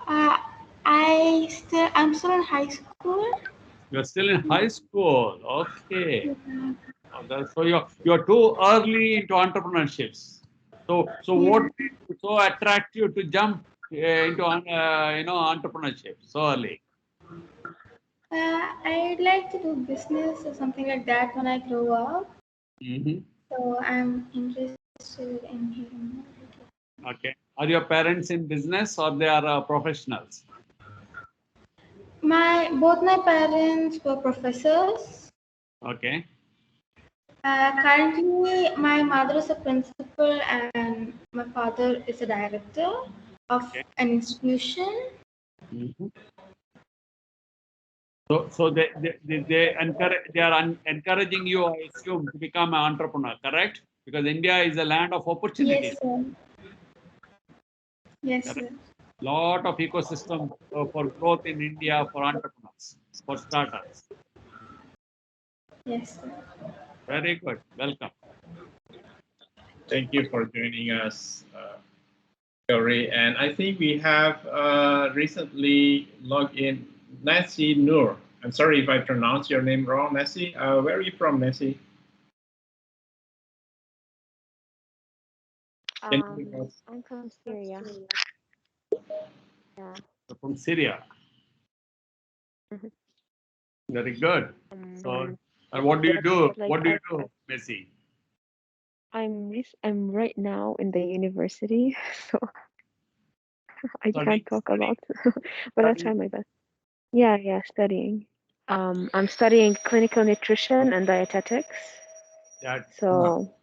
Uh, I'm still in high school. You're still in high school. Okay. Yeah. So you're too early into entrepreneurships. So Yeah. what did so attract you to jump into entrepreneurship so early? I'd like to do business or something like that when I grow up. Hmm. So I'm interested in hearing more. Okay. Are your parents in business or they are professionals? Both my parents were professors. Okay. Currently, my mother is a principal and my father is a director of Okay. an institution. Mhm. So they are encouraging you, I assume, to become an entrepreneur, correct? Because India is a land of opportunities. Yes, sir. Yes, Correct? sir. Lot of ecosystem for growth in India for entrepreneurs, for startups. Yes, sir. Very good. Welcome. Thank you for joining us, Gauri. And I think we have recently logged in Nancy Noor. I'm sorry if I pronounced your name wrong, Nancy. Where are you from, Nancy? Can you tell us? I'm from Syria. Yeah. So from Syria. Mhm. Very good. Um, So, and what do you do? but like What do you do, Messi? I'm right now in the university, so I Studying, can't talk a studying, lot, but I'll try studying. my best. Yeah, studying. I'm studying clinical nutrition and dietetics. Yeah. So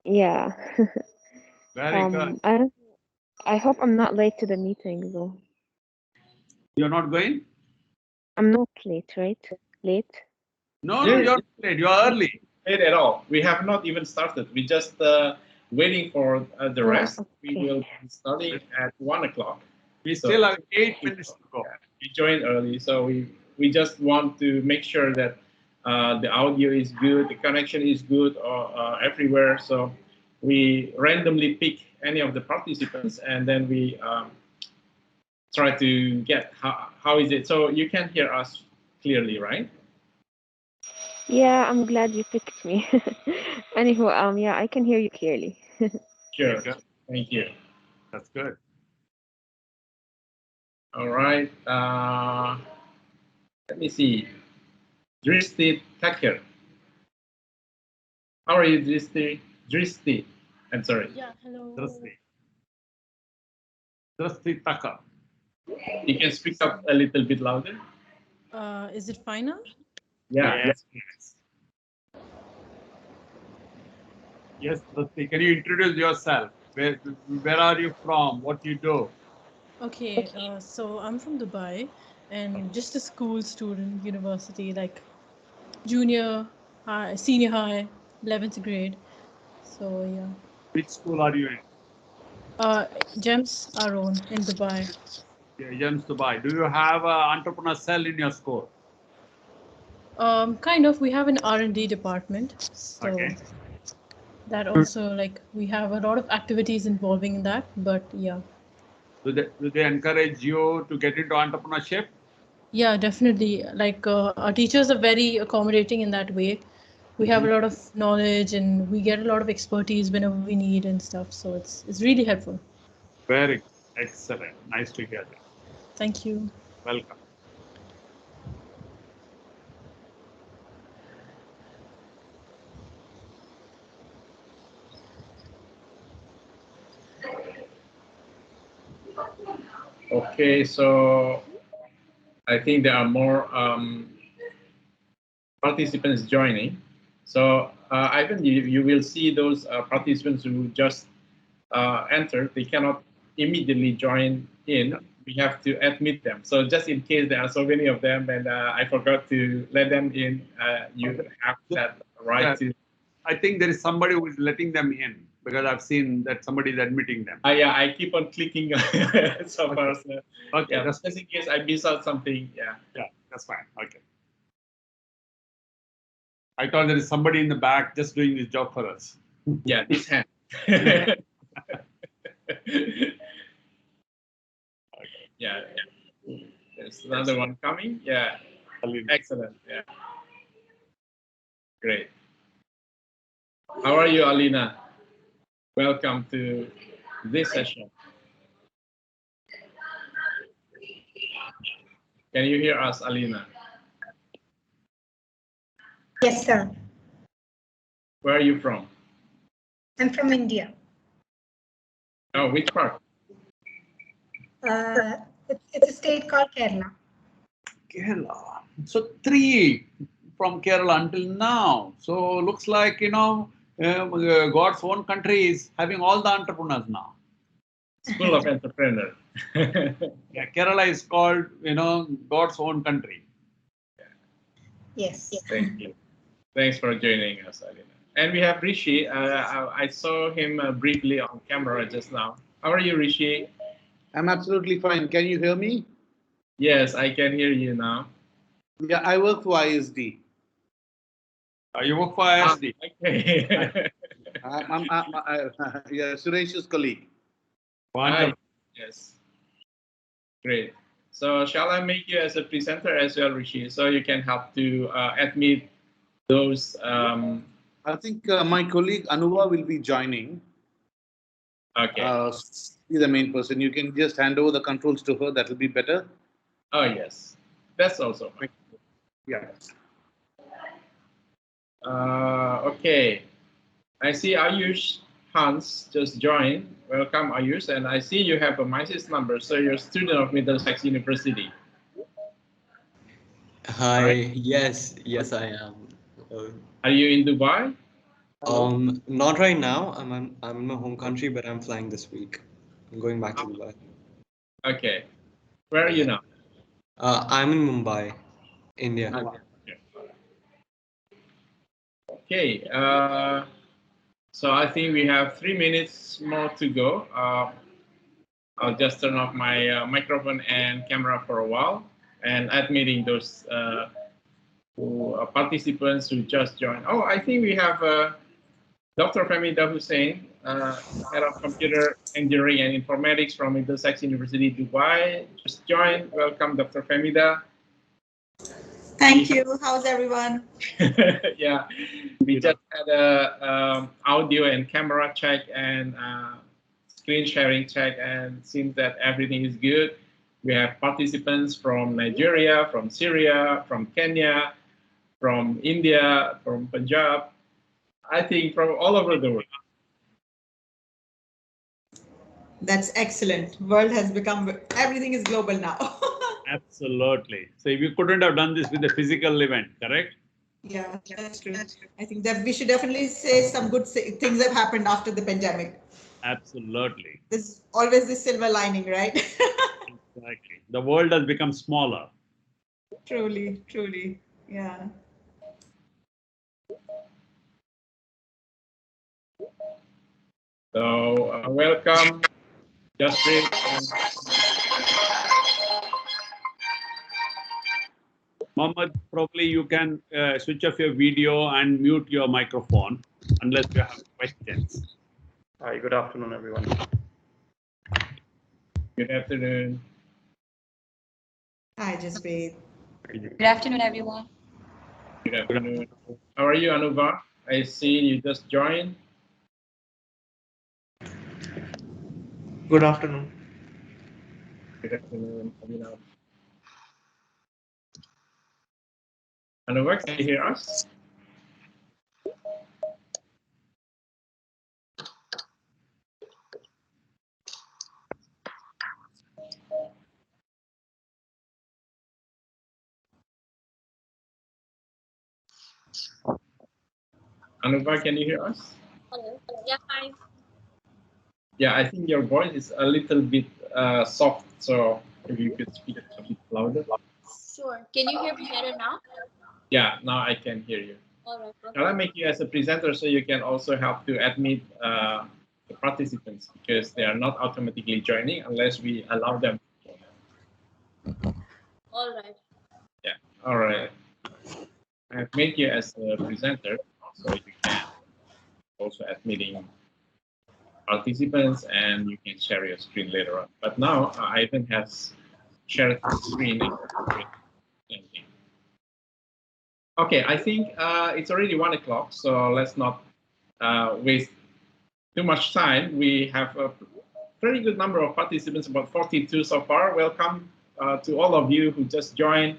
yeah. Very good. I don't. I hope I'm not late to the meeting though. You're not going? I'm not late, right? Late. No, no, Yeah, you're late. You're early. late at all. We have not even started. We just waiting for the Oh, rest. We okay. will be starting at 1 o'clock. We So still have 8 minutes to go. yeah, we joined early, so we just want to make sure that the audio is good, the connection is good everywhere. So we randomly pick any of the participants, and then we try to get how is it. So you can hear us clearly, right? Yeah, I'm glad you picked me. Anywho, yeah, I can hear you clearly. Very Sure. good. Thank you. That's good. All right. Let me see. Dristi Tucker. How are you, Dristi? Dristi. I'm sorry. Yeah, hello. Drasti. Drasti Taka. You can speak up a little bit louder. Is it fine now? Yeah. Yes, yes. Yes, Drasti. Can you introduce yourself? Where are you from? What you do? Okay, so I'm from Dubai and just a school student, university, like junior, high, senior high, 11th grade. So, yeah. Which school are you in? Uh, Gems are own in Dubai. Yeah, Gems Dubai. Do you have an entrepreneur cell in your school? Kind of, we have an R&D department. So Okay. that also, like, we have a lot of activities involving in that. But yeah, Do they encourage you to get into entrepreneurship? yeah, definitely. Like, our teachers are very accommodating in that way. We have a Mhm. lot of knowledge and we get a lot of expertise whenever we need and stuff. So it's really helpful. Very good. Excellent. Nice to hear that. Thank you. Welcome. Okay. So I think there are more participants joining. So Ivan, you will see those participants who just enter. They cannot immediately join Yeah. in. We have to admit them. So just in case there are so many of them and I forgot to let them in, you have that right Yeah. to. I think there is somebody who is letting them in because I've seen that somebody is admitting them. Yeah, I keep on clicking so far. Okay. So, Okay, yeah, that's just in case I miss out something. Yeah. that's fine. Okay. I thought there is somebody in the back just doing this job for us. Yeah, this hand. Okay. Yeah, yeah. There's another one coming. Yeah, excellent. Yeah, great. How are you, Alina? Welcome to this session. Can you hear us, Alina? Yes, sir. Where are you from? I'm from India. Oh, which part? It's a state called Kerala. Kerala. So 3 from Kerala until now. So looks like, God's own country is having all the entrepreneurs now. School of Entrepreneur. Yeah, Kerala is called, God's own country. Yes. Thank you. Thanks for joining us, Alina. And we have Rishi. I saw him briefly on camera just now. How are you, Rishi? I'm absolutely fine. Can you hear me? Yes, I can hear you now. Yeah, I work for ISD. You work for ISD. Okay. Yeah, Suresh's colleague. Hi. Yes. Great. So shall I make you as a presenter as well, Rishi, so you can help to admit those? I think my colleague Anuva will be joining. Okay. She's the main person. You can just hand over the controls to her. That will be better. Oh, yes. That's also fine. Yeah. Okay. I see Ayush Hans just joined. Welcome, Ayush. And I see you have a MySys number, so you're a student of Middlesex University. Hi, Right. yes, I am. Uh, Are you in Dubai? Not right now. I'm in my home country, but I'm flying this week. I'm going back to Dubai. Okay. Where are you now? I'm in Mumbai, India. Okay. So I think we have 3 minutes more to go. I'll just turn off my microphone and camera for a while and admitting those participants who just joined. Oh, I think we have Dr. Famida Hussein, Head of Computer Engineering and Informatics from Middlesex University, Dubai. Just joined. Welcome, Dr. Famida. Thank you. How's everyone? Yeah, we just had a audio and camera check and screen sharing check, and seems that everything is good. We have participants from Nigeria, from Syria, from Kenya, from India, from Punjab. I think from all over the world. That's excellent. World has become, everything is global now. Absolutely. So we couldn't have done this with a physical event, correct? Yeah, that's true. I think that we should definitely say some good things have happened after the pandemic. Absolutely. There's always this silver lining, right? Exactly. The world has become smaller. Truly, truly. Yeah. So welcome, Jaspreet. Mohammed, probably you can switch off your video and mute your microphone unless you have questions. Hi, good afternoon, everyone. Good afternoon. Hi, Jaspreet. Good afternoon, everyone. Good afternoon. How are you, Anuva? I see you just joined. Good afternoon. Good afternoon, Abhinav. Anuva, can you hear us? Anuva, can you hear us? Hello. Yeah, hi. Yeah, I think your voice is a little bit soft, so if you could speak a bit louder. Sure. Can you hear me better now? Yeah, now I can hear you. All right. Shall I make you as a presenter so you can also help to admit the participants, because they are not automatically joining unless we allow them. All right. Yeah, all right. I have made you as a presenter, so you can also admitting participants and you can share your screen later on. But now Ivan has share the screen. Thank you. Okay, I think it's already 1 o'clock, so let's not waste too much time. We have a very good number of participants, about 42 so far. Welcome to all of you who just joined.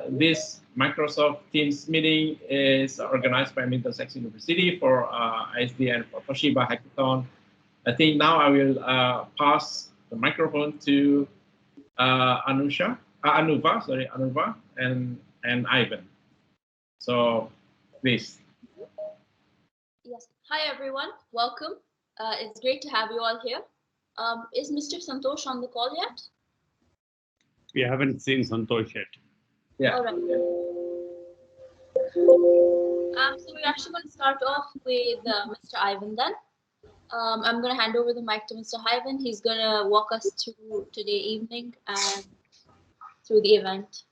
This Microsoft Teams meeting is organized by Middlesex University for ISD and for Toshiba Hackathon. I think now I will pass the microphone to Anuva, and Ivan. So, please. Yes. Hi, everyone. Welcome. It's great to have you all here. Is Mr. Santosh on the call yet? We haven't seen Santosh yet. Yeah. All right. So we're actually going to start off with Mr. Ivan then. I'm going to hand over the mic to Mr. Ivan. He's going to walk us through today evening and through the event.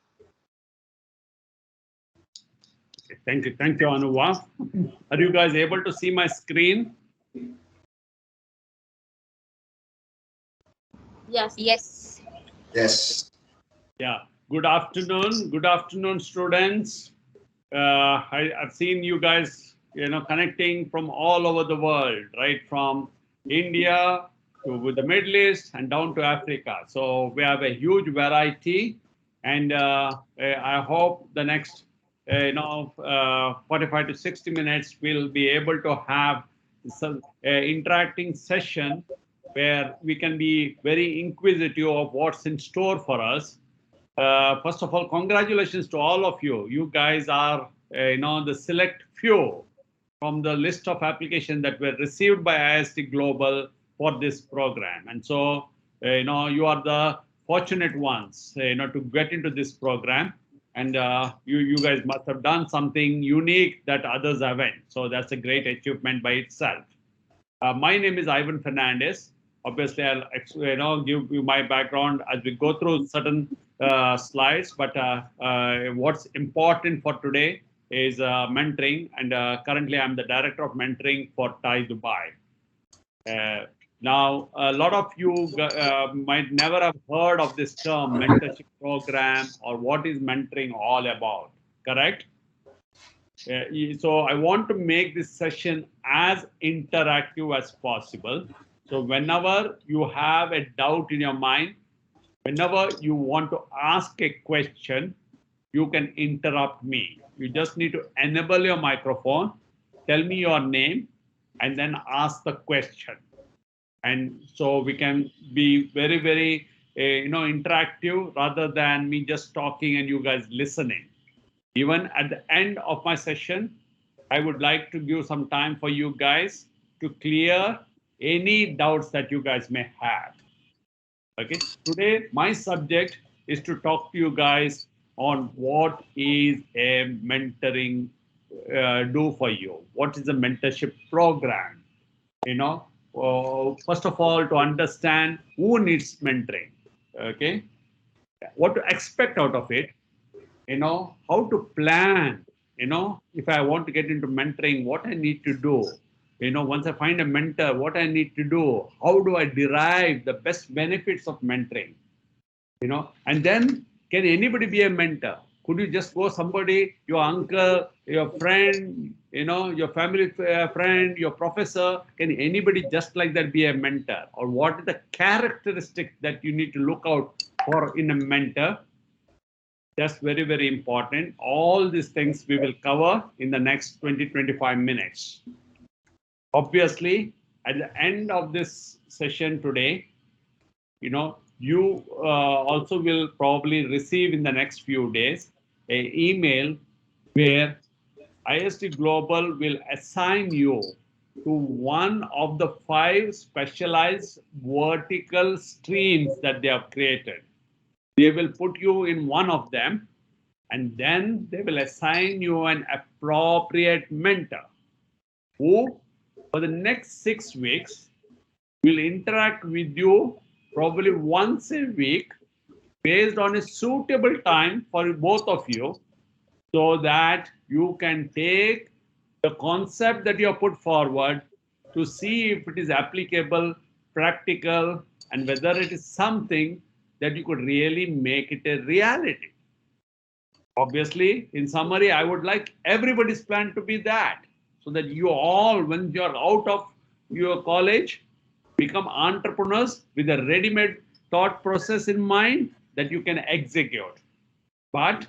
Okay, thank you, Anuva. Are you guys able to see my screen? Yes. Yes. Yes. Yeah. Good afternoon, students. I've seen you guys, connecting from all over the world, right from India to the Middle East and down to Africa. So we have a huge variety, and I hope the next 45 to 60 minutes we'll be able to have some interacting session where we can be very inquisitive of what's in store for us. First of all, congratulations to all of you. You guys are, the select few from the list of applications that were received by ISD Global for this program. And so, you are the fortunate ones, to get into this program. And you guys must have done something unique that others haven't. So that's a great achievement by itself. My name is Ivan Fernandes. Obviously, I'll give you my background as we go through certain slides. But what's important for today is mentoring. And currently, I'm the director of mentoring for TAI Dubai. Now, a lot of you might never have heard of this term, mentorship program, or what is mentoring all about, correct? So I want to make this session as interactive as possible. So whenever you have a doubt in your mind, whenever you want to ask a question, you can interrupt me. You just need to enable your microphone, tell me your name, and then ask the question. And so we can be very, very, interactive rather than me just talking and you guys listening. Even at the end of my session, I would like to give some time for you guys to clear any doubts that you guys may have. Okay, today my subject is to talk to you guys on what is a mentoring do for you. What is a mentorship program? First of all, to understand who needs mentoring. Okay, what to expect out of it. How to plan. If I want to get into mentoring, what I need to do. Once I find a mentor, what I need to do, how do I derive the best benefits of mentoring? And then can anybody be a mentor? Could you just go somebody, your uncle, your friend, your family friend, your professor, can anybody just like that be a mentor? Or what are the characteristics that you need to look out for in a mentor? That's very, very important. All these things we will cover in the next 20-25 minutes. Obviously, at the end of this session today, you also will probably receive in the next few days an email where ISD Global will assign you to one of the 5 specialized vertical streams that they have created. They will put you in one of them, and then they will assign you an appropriate mentor who, for the next 6 weeks, will interact with you probably once a week based on a suitable time for both of you, so that you can take the concept that you have put forward to see if it is applicable, practical, and whether it is something that you could really make it a reality. Obviously, in summary, I would like everybody's plan to be that, so that you all, when you're out of your college, become entrepreneurs with a ready-made thought process in mind that you can execute. But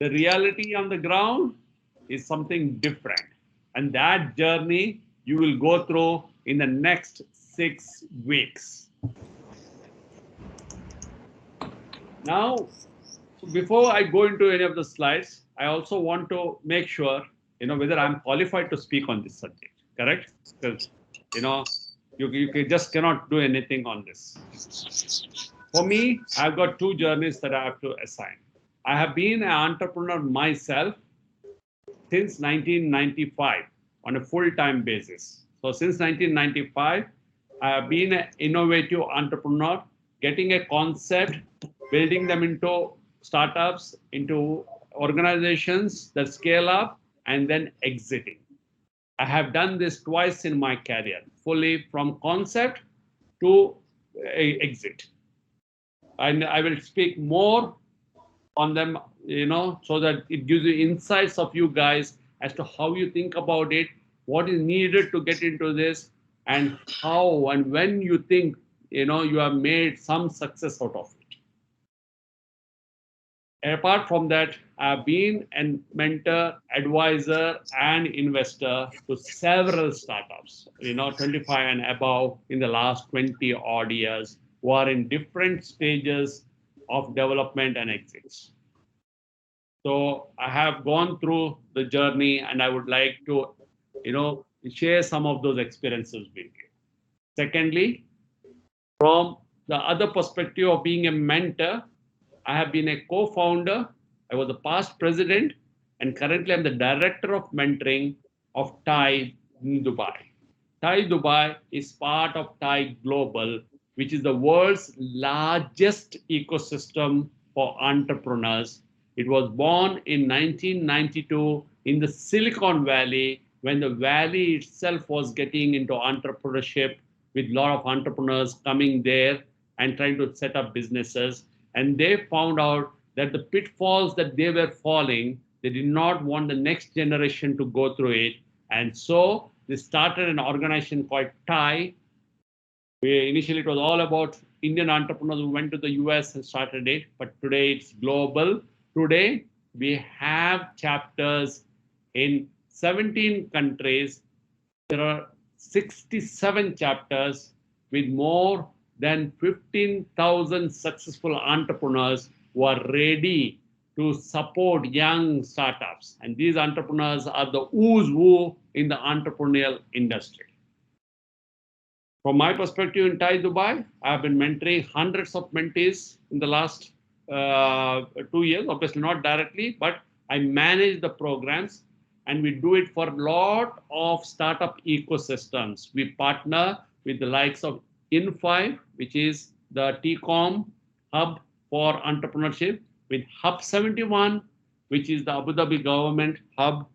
the reality on the ground is something different. And that journey you will go through in the next 6 weeks. Now, before I go into any of the slides, I also want to make sure, whether I'm qualified to speak on this subject, correct? Because, you just cannot do anything on this. For me, I've got 2 journeys that I have to assign. I have been an entrepreneur myself since 1995 on a full-time basis. So since 1995, I have been an innovative entrepreneur, getting a concept, building them into startups, into organizations that scale up, and then exiting. I have done this twice in my career, fully from concept to exit. And I will speak more on them, so that it gives you insights of you guys as to how you think about it, what is needed to get into this, and how and when you think, you have made some success out of it. Apart from that, I've been a mentor, advisor, and investor to several startups, 25 and above in the last 20 odd years, who are in different stages of development and exits. So I have gone through the journey, and I would like to, share some of those experiences with you. Secondly, from the other perspective of being a mentor, I have been a co-founder. I was the past president, and currently I'm the director of mentoring of TIE in Dubai. TIE Dubai is part of TIE Global, which is the world's largest ecosystem for entrepreneurs. It was born in 1992 in the Silicon Valley, when the valley itself was getting into entrepreneurship, with a lot of entrepreneurs coming there and trying to set up businesses. And they found out that the pitfalls that they were falling, they did not want the next generation to go through it. And so they started an organization called TIE. Initially, it was all about Indian entrepreneurs who went to the US and started it, but today it's global. Today, we have chapters in 17 countries. There are 67 chapters with more than 15,000 successful entrepreneurs who are ready to support young startups. And these entrepreneurs are the who's who in the entrepreneurial industry. From my perspective in TIE Dubai, I have been mentoring hundreds of mentees in the last 2 years, obviously not directly, but I manage the programs, and we do it for a lot of startup ecosystems. We partner with the likes of In5, which is the TCOM hub for entrepreneurship, with Hub71, which is the Abu Dhabi government hub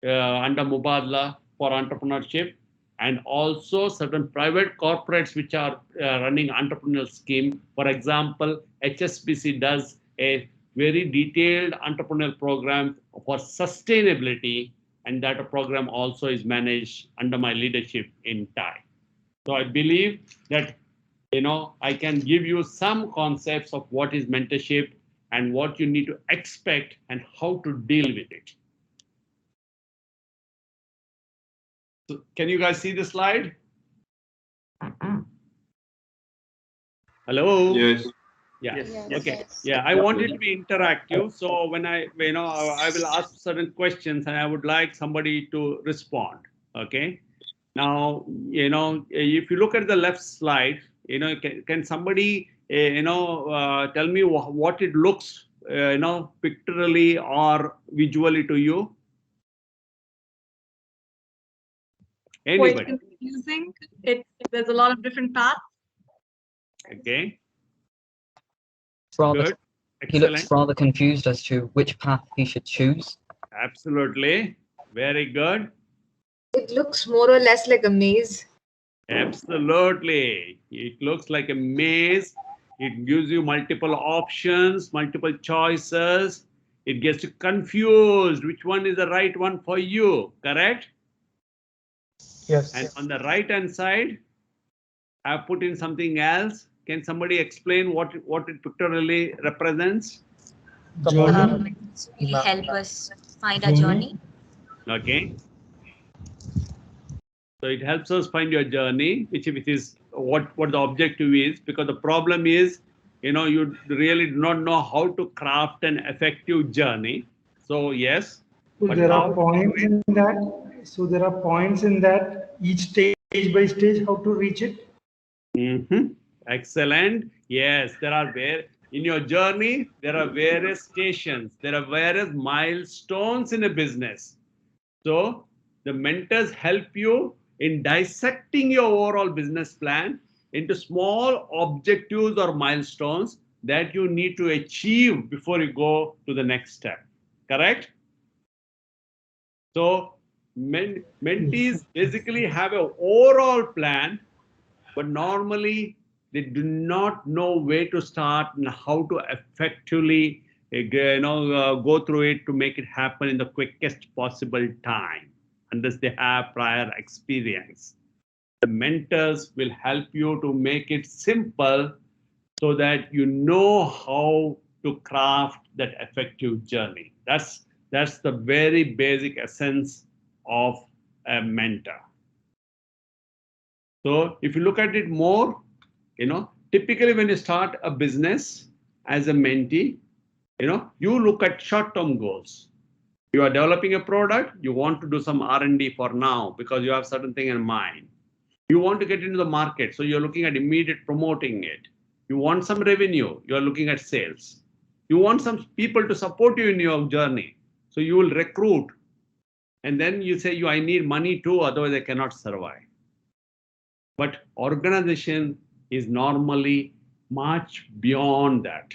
under Mubadala for entrepreneurship, and also certain private corporates which are running entrepreneurial scheme. For example, HSBC does a very detailed entrepreneurial program for sustainability, and that program also is managed under my leadership in TIE. So I believe that, I can give you some concepts of what is mentorship and what you need to expect and how to deal with it. So can you guys see the slide? Hello? Yes. Yeah. Yes. Okay. Yeah, I want it to be interactive. So when I will ask certain questions, and I would like somebody to respond. Okay. Now, if you look at the left slide, can somebody, tell me what it looks, pictorially or visually to you? Anybody? Quite confusing. There's a lot of different paths. Okay. Rather, Good. he looks Excellent. rather confused as to which path he should choose. Absolutely. Very good. It looks more or less like a maze. Absolutely. It looks like a maze. It gives you multiple options, multiple choices. It gets you confused which one is the right one for you, correct? Yes. And on the right hand side, I've put in something else. Can somebody explain what it pictorially represents? Journey. Really help us find our journey. Okay. So it helps us find your journey, which is what the objective is, because the problem is, you really do not know how to craft an effective journey. So yes. So but there how are to do points it? in that. So there are points in that, each stage by stage, how to reach it. Excellent. Yes, in your journey, there are various stations, there are various milestones in a business. So the mentors help you in dissecting your overall business plan into small objectives or milestones that you need to achieve before you go to the next step. Correct? So mentees basically have an overall plan, but normally they do not know where to start and how to effectively go through it to make it happen in the quickest possible time, unless they have prior experience. The mentors will help you to make it simple so that you know how to craft that effective journey. That's the very basic essence of a mentor. So if you look at it more, typically when you start a business as a mentee, you look at short-term goals. You are developing a product, you want to do some R&D for now because you have certain thing in mind. You want to get into the market, so you're looking at immediate promoting it. You want some revenue, you're looking at sales. You want some people to support you in your journey, so you will recruit. And then you say, I need money too, otherwise I cannot survive. But organization is normally much beyond that.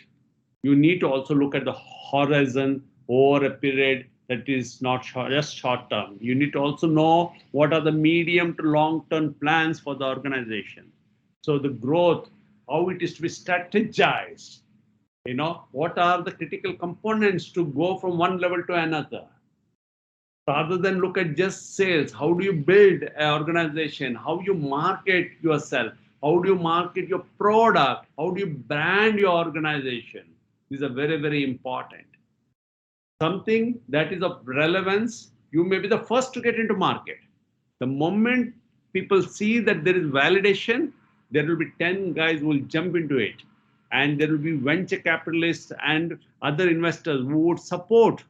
You need to also look at the horizon over a period that is not just short term. You need to also know what are the medium to long term plans for the organization. So the growth, how it is to be strategized, what are the critical components to go from one level to another. Rather than look at just sales, how do you build an organization? How you market yourself? How do you market your product? How do you brand your organization? These are very, very important. Something that is of relevance, you may be the first to get into market. The moment people see that there is validation, there will be 10 guys who will jump into it. And there will be venture capitalists and other investors who would support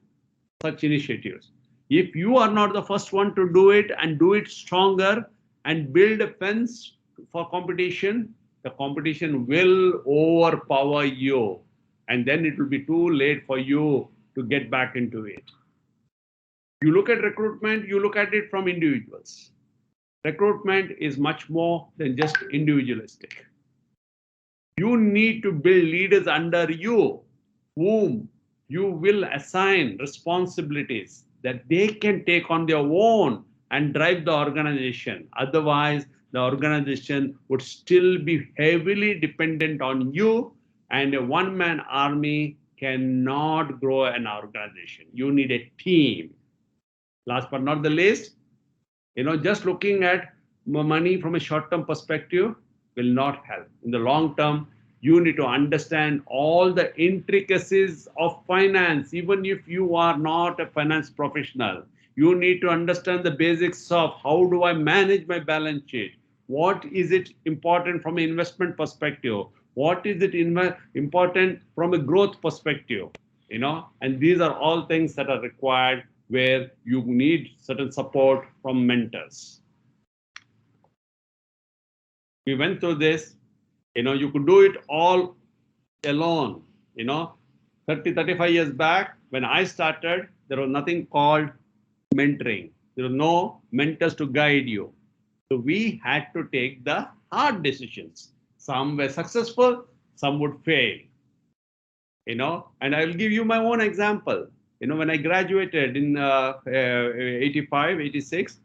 such initiatives. If you are not the first one to do it and do it stronger and build a fence for competition, the competition will overpower you. And then it will be too late for you to get back into it. You look at recruitment, you look at it from individuals. Recruitment is much more than just individualistic. You need to build leaders under you, whom you will assign responsibilities that they can take on their own and drive the organization. Otherwise, the organization would still be heavily dependent on you, and a one-man army cannot grow an organization. You need a team. Last but not the least, just looking at money from a short-term perspective will not help. In the long term, you need to understand all the intricacies of finance. Even if you are not a finance professional, you need to understand the basics of how do I manage my balance sheet? What is it important from an investment perspective? What is it important from a growth perspective? And these are all things that are required where you need certain support from mentors. We went through this, you could do it all alone, 30, 35 years back, when I started, there was nothing called mentoring. There were no mentors to guide you. So we had to take the hard decisions. Some were successful, some would fail, and I'll give you my own example. When I graduated in 85, 86,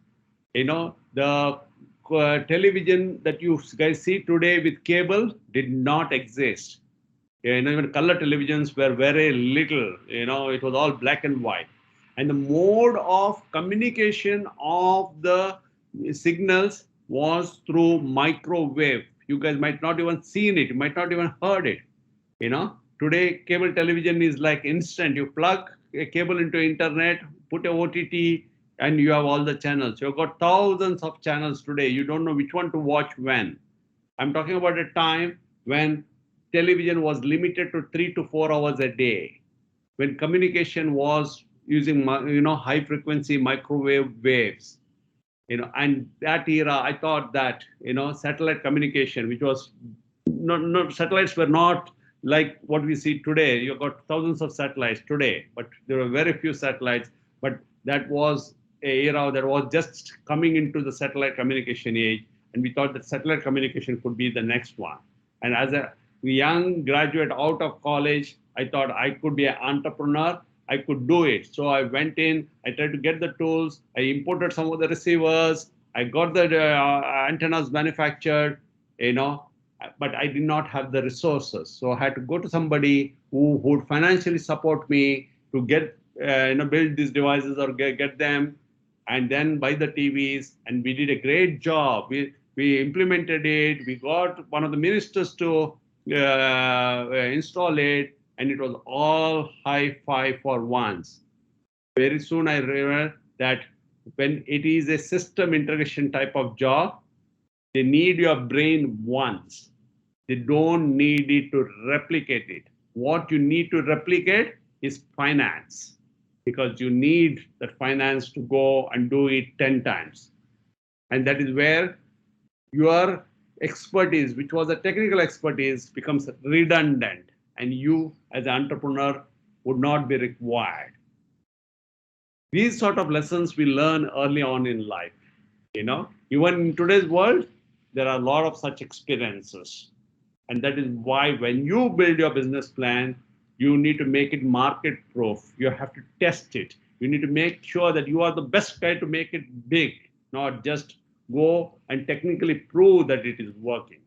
the television that you guys see today with cable did not exist. Even color televisions were very little. It was all black and white. And the mode of communication of the signals was through microwave. You guys might not even seen it, you might not even heard it. Today cable television is like instant. You plug a cable into internet, put a OTT, and you have all the channels. You've got thousands of channels today. You don't know which one to watch when. I'm talking about a time when television was limited to 3 to 4 hours a day, when communication was using high frequency microwave waves. And that era, I thought that satellite communication, which was not satellites were not like what we see today. You've got thousands of satellites today, but there were very few satellites. But that was an era that was just coming into the satellite communication age, and we thought that satellite communication could be the next one. And as a young graduate out of college, I thought I could be an entrepreneur. I could do it. So I went in, I tried to get the tools, I imported some of the receivers, I got the antennas manufactured, but I did not have the resources. So I had to go to somebody who would financially support me to get, build these devices or get them, and then buy the TVs. And we did a great job. We implemented it. We got one of the ministers to install it, and it was all hi-fi for once. Very soon I realized that when it is a system integration type of job, they need your brain once. They don't need it to replicate it. What you need to replicate is finance, because you need that finance to go and do it 10 times. And that is where your expertise, which was a technical expertise, becomes redundant, and you as an entrepreneur would not be required. These sort of lessons we learn early on in life. Even in today's world, there are a lot of such experiences. And that is why when you build your business plan, you need to make it market proof. You have to test it. You need to make sure that you are the best guy to make it big, not just go and technically prove that it is working.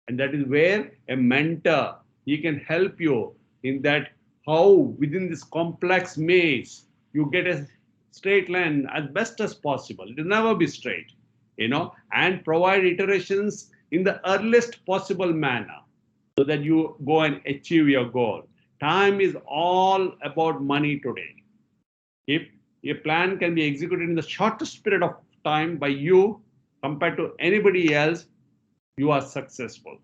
And that is where a mentor, he can help you in that how within this complex maze, you get a straight line as best as possible. It will never be straight, and provide iterations in the earliest possible manner so that you go and achieve your goal. Time is all about money today. If a plan can be executed in the shortest period of time by you compared to anybody else, you are successful.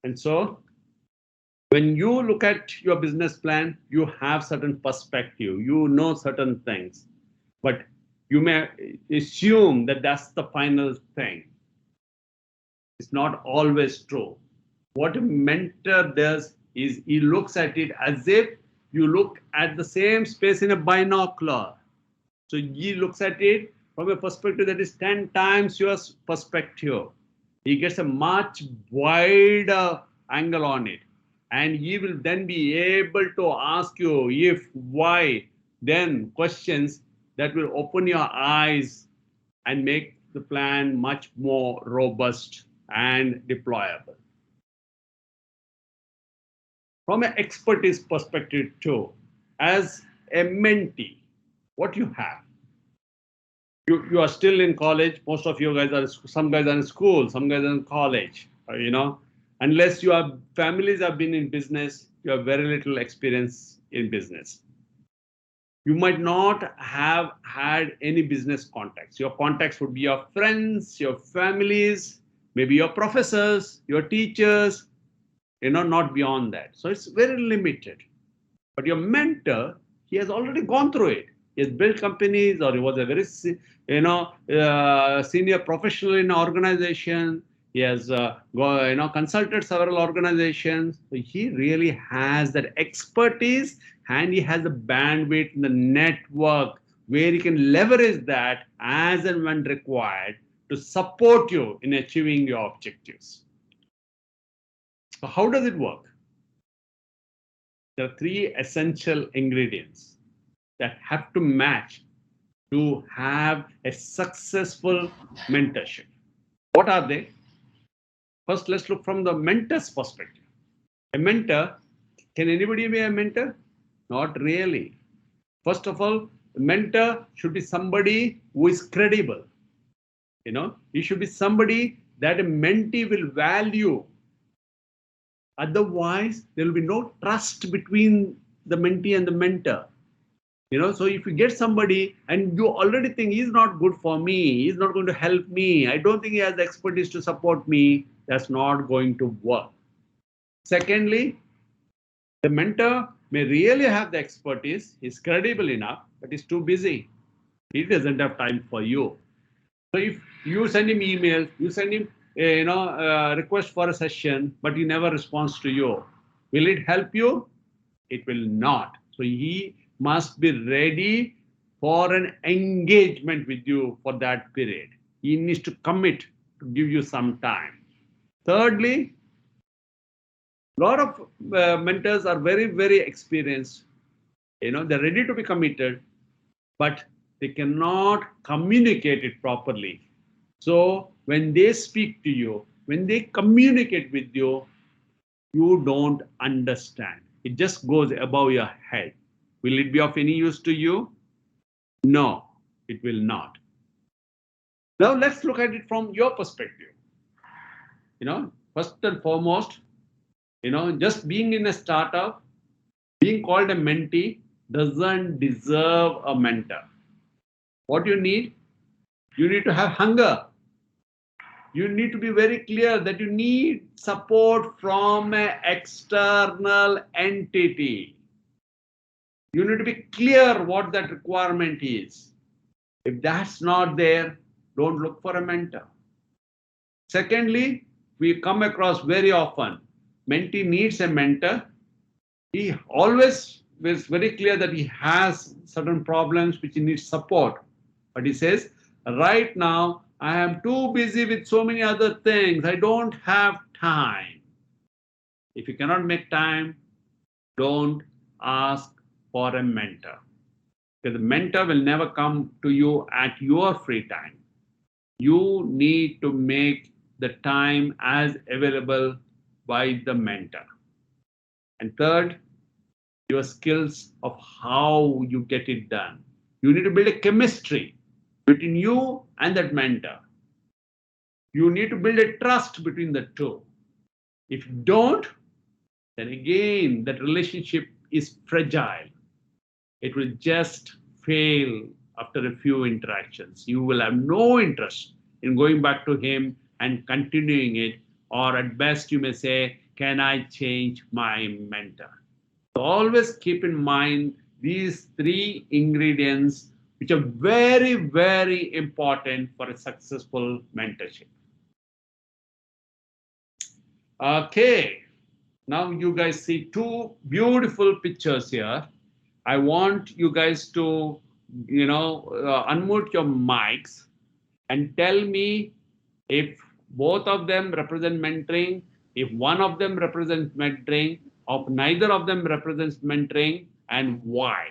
And so when you look at your business plan, you have certain perspective, you know certain things, but you may assume that that's the final thing. It's not always true. What a mentor does is he looks at it as if you look at the same space in a binocular. So he looks at it from a perspective that is 10 times your perspective. He gets a much wider angle on it. And he will then be able to ask you if, why, then questions that will open your eyes and make the plan much more robust and deployable. From an expertise perspective too, as a mentee, what you have? You are still in college. Most of you guys are, some guys are in school, some guys are in college, Unless your families have been in business, you have very little experience in business. You might not have had any business contacts. Your contacts would be your friends, your families, maybe your professors, your teachers, not beyond that. So it's very limited. But your mentor, he has already gone through it. He has built companies, or he was a very, senior professional in an organization. He has, consulted several organizations. So he really has that expertise, and he has the bandwidth, the network, where he can leverage that as and when required to support you in achieving your objectives. So how does it work? There are 3 essential ingredients that have to match to have a successful mentorship. What are they? First, let's look from the mentor's perspective. A mentor, can anybody be a mentor? Not really. First of all, a mentor should be somebody who is credible. He should be somebody that a mentee will value. Otherwise, there will be no trust between the mentee and the mentor. So if you get somebody and you already think he's not good for me, he's not going to help me, I don't think he has the expertise to support me, that's not going to work. Secondly, the mentor may really have the expertise, he's credible enough, but he's too busy. He doesn't have time for you. So if you send him emails, you send him a request for a session, but he never responds to you, will it help you? It will not. So he must be ready for an engagement with you for that period. He needs to commit to give you some time. Thirdly, a lot of mentors are very, very experienced. They're ready to be committed, but they cannot communicate it properly. So when they speak to you, when they communicate with you, you don't understand. It just goes above your head. Will it be of any use to you? No, it will not. Now let's look at it from your perspective. First and foremost, just being in a startup, being called a mentee doesn't deserve a mentor. What you need to have hunger. You need to be very clear that you need support from an external entity. You need to be clear what that requirement is. If that's not there, don't look for a mentor. Secondly, we come across very often, mentee needs a mentor. He always is very clear that he has certain problems which he needs support. But he says, right now, I am too busy with so many other things. I don't have time. If you cannot make time, don't ask for a mentor. Because the mentor will never come to you at your free time. You need to make the time as available by the mentor. And third, your skills of how you get it done. You need to build a chemistry between you and that mentor. You need to build a trust between the two. If you don't, then again, that relationship is fragile. It will just fail after a few interactions. You will have no interest in going back to him and continuing it, or at best you may say, can I change my mentor? So always keep in mind these three ingredients, which are very, very important for a successful mentorship. Okay, now you guys see two beautiful pictures here. I want you guys to, unmute your mics and tell me if both of them represent mentoring, if one of them represents mentoring, or neither of them represents mentoring, and why.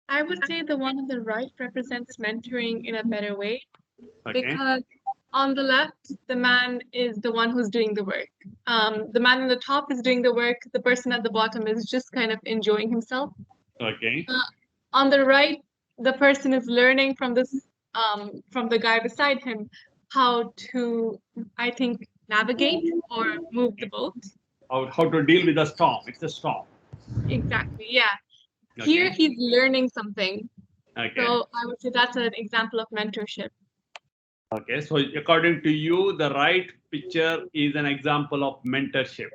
I would say the one on the right represents mentoring in a better way, because on the left, the man is the one who's doing the work. The man on the top is doing the work. The person at the bottom is just kind of enjoying himself. Okay. On the right, the person is learning from from the guy beside him how to, I think, navigate or move the boat. How to deal with the storm. It's a storm. Exactly, yeah. Okay. Here he's learning something. Okay. So I would say that's an example of mentorship. Okay, so according to you, the right picture is an example of mentorship.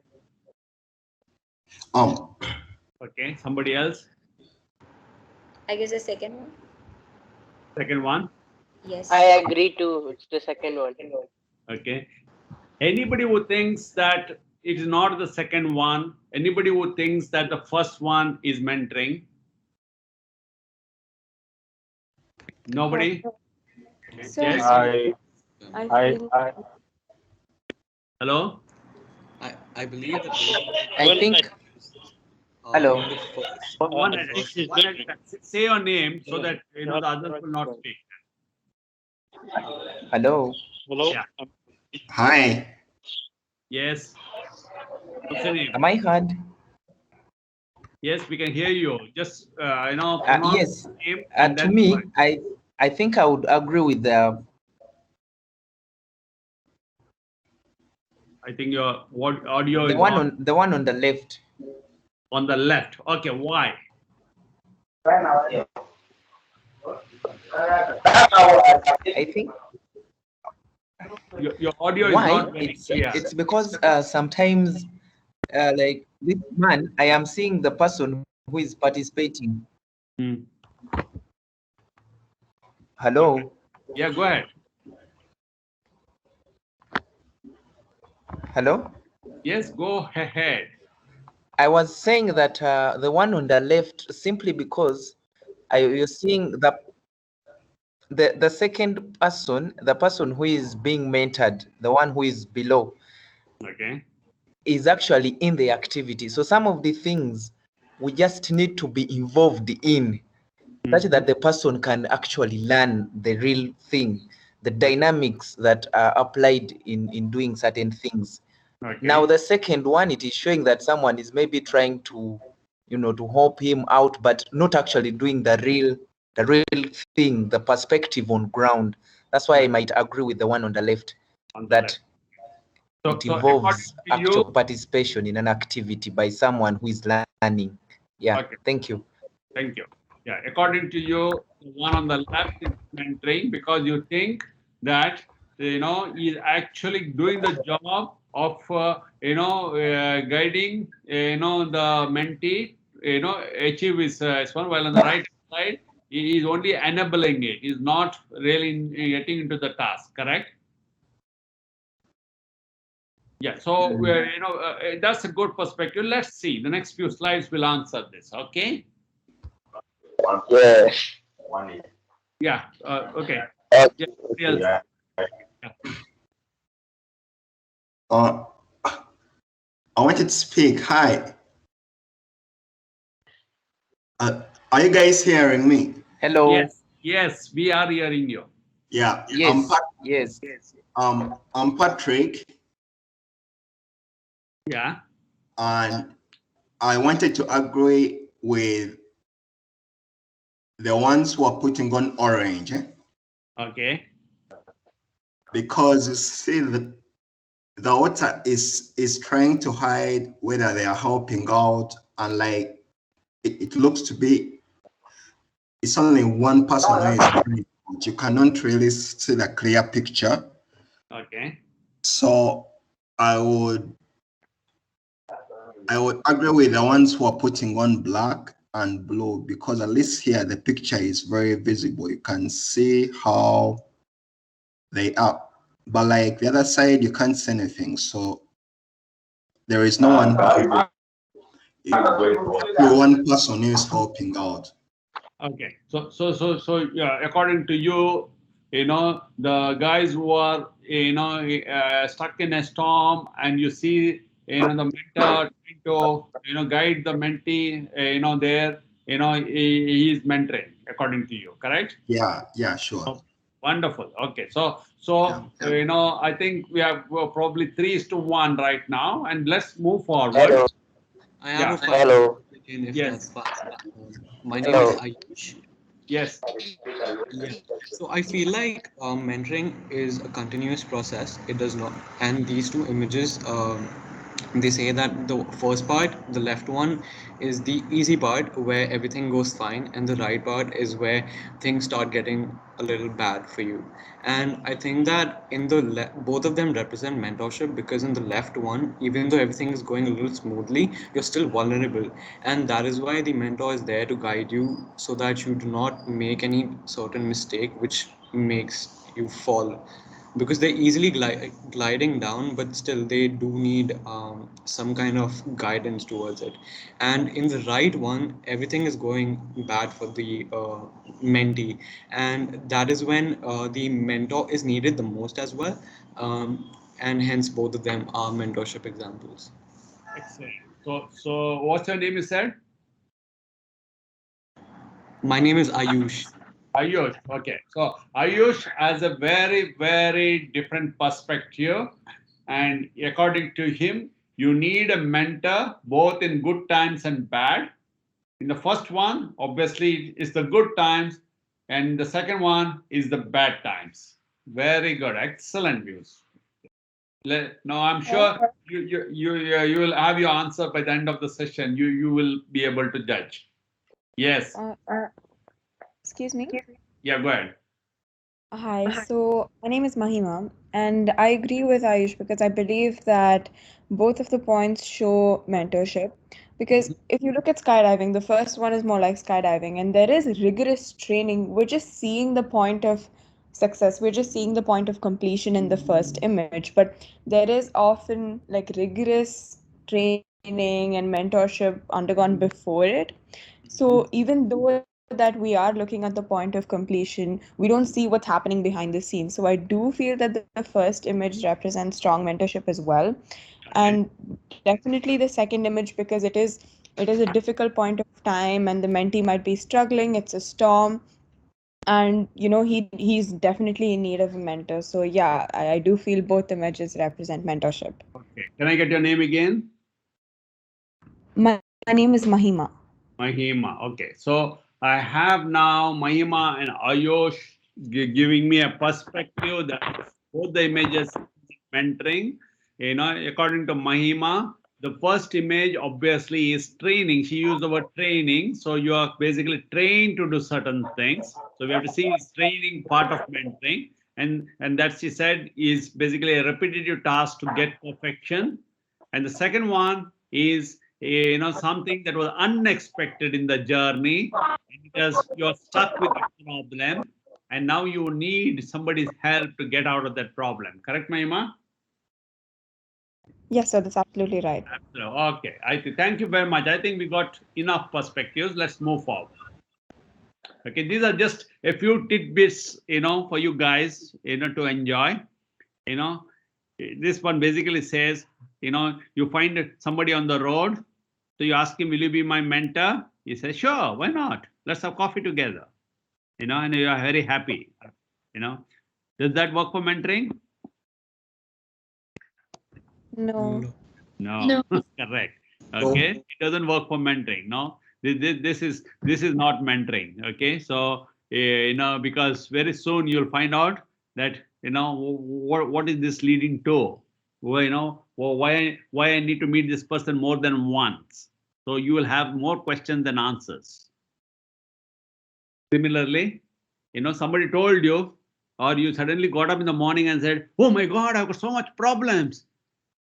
Okay, somebody else? I guess the second one. Second one? Yes. I agree too. It's the second one. Okay. Anybody who thinks that it is not the second one, anybody who thinks that the first one is mentoring? Nobody? Sir, Yes? I Hello? I believe that I think Hello. In the first, One the minute. first. Say your name so that the others will not speak. Hello. Yeah. Hi. Yes. What's your name? Am I heard? Yes, we can hear you. Just pronounce Yes. the name and To then. me, I think I would agree with the. I think your audio The is one on. on the one on the left. On the left. Okay, why? I think. Your audio is Why? not very clear. It's because sometimes, like this man, I am seeing the person who is participating. Hello. Yeah, go ahead. Hello. Yes, go ahead. I was saying that the one on the left, simply because you're seeing the second person, the person who is being mentored, the one who is below, okay, is actually in the activity. So some of the things we just need to be involved in, such that the person can actually learn the real thing, the dynamics that are applied in doing certain things. Okay. Now the second one, it is showing that someone is maybe trying to, to help him out, but not actually doing the real thing, the perspective on ground. That's why I might agree with the one on the left, it involves actual participation in an activity by someone who is learning. Yeah. Okay. Thank you. Thank you. Yeah, according to you, the one on the left is mentoring because you think that he's actually doing the job of guiding the mentee achieve his one, while on the right side he is only enabling it. He's not really getting into the task. Correct? Yeah. So that's a good perspective. Let's see. The next few slides will answer this. Okay. Yes. Yeah. Okay. Yeah. Yeah. I wanted to speak. Hi. Are you guys hearing me? Hello. Yes. Yes, we are hearing you. Yeah. Yes. Yes. I'm Patrick. Yeah. And I wanted to agree with the ones who are putting on orange. Okay. Because you see the water is trying to hide whether they are helping out, and like it looks to be it's only one person who is doing it. You cannot really see the clear picture. Okay. So I would agree with the ones who are putting on black and blue, because at least here the picture is very visible. You can see how they are. But like the other side, you can't see anything. So there is no one. One person is helping out. Okay. So yeah, according to you, the guys who are stuck in a storm, and you see the mentor trying to guide the mentee there he is mentoring, according to you, correct? Yeah, sure. Wonderful. Okay, so I think we're probably 3:1 right now, and let's move forward. Hello. I have a Yeah. final question if Yes. that's possible. My name is Ayush. Yes. Yeah. So I feel like mentoring is a continuous process. It does not, and these two images, they say that the first part, the left one, is the easy part where everything goes fine, and the right part is where things start getting a little bad for you. And I think that in the both of them represent mentorship, because in the left one, even though everything is going a little smoothly, you're still vulnerable, and that is why the mentor is there to guide you so that you do not make any certain mistake which makes you fall, because they're easily gliding down, but still they do need some kind of guidance towards it. And in the right one, everything is going bad for the mentee, and that is when the mentor is needed the most as well. And hence both of them are mentorship examples. Excellent. So what's your name, you said? My name is Ayush. Ayush, okay. So Ayush has a very, very different perspective. And according to him, you need a mentor both in good times and bad. In the first one, obviously, is the good times. And the second one is the bad times. Very good. Excellent views. No, I'm sure you will have your answer by the end of the session. You will be able to judge. Yes. Excuse me. Yeah, go ahead. Hi, so my name is Mahima, and I agree with Ayush because I believe that both of the points show mentorship. Because if you look at skydiving, the first one is more like skydiving, and there is rigorous training. We're just seeing the point of success, we're just seeing the point of completion in the first image, but there is often like rigorous training and mentorship undergone before it. So even though that we are looking at the point of completion, we don't see what's happening behind the scenes. So I do feel that the first image represents strong mentorship as well. And definitely the second image because it is a difficult point of time and the mentee might be struggling, it's a storm. And he's definitely in need of a mentor. So yeah, I do feel both images represent mentorship. Okay. Can I get your name again? My name is Mahima. Mahima. Okay. So I have now Mahima and Ayush giving me a perspective that both the images mentoring. According to Mahima, the first image obviously is training. She used the word training. So you are basically trained to do certain things. So we have to see this training part of mentoring. And that she said is basically a repetitive task to get perfection. And the second one is something that was unexpected in the journey because you're stuck with a problem and now you need somebody's help to get out of that problem. Correct, Mahima? Yes, sir, that's absolutely right. Okay. Thank you very much. I think we got enough perspectives. Let's move forward. Okay, these are just a few tidbits, for you guys, to enjoy. This one basically says, you find somebody on the road, so you ask him, will you be my mentor? He says, sure, why not? Let's have coffee together. And you are very happy. Does that work for mentoring? No. No. Correct. Okay, it doesn't work for mentoring. No, this is not mentoring. Okay, so because very soon you'll find out that what is this leading to? Well, why I need to meet this person more than once? So you will have more questions than answers. Similarly, somebody told you, or you suddenly got up in the morning and said, "Oh my God, I've got so much problems.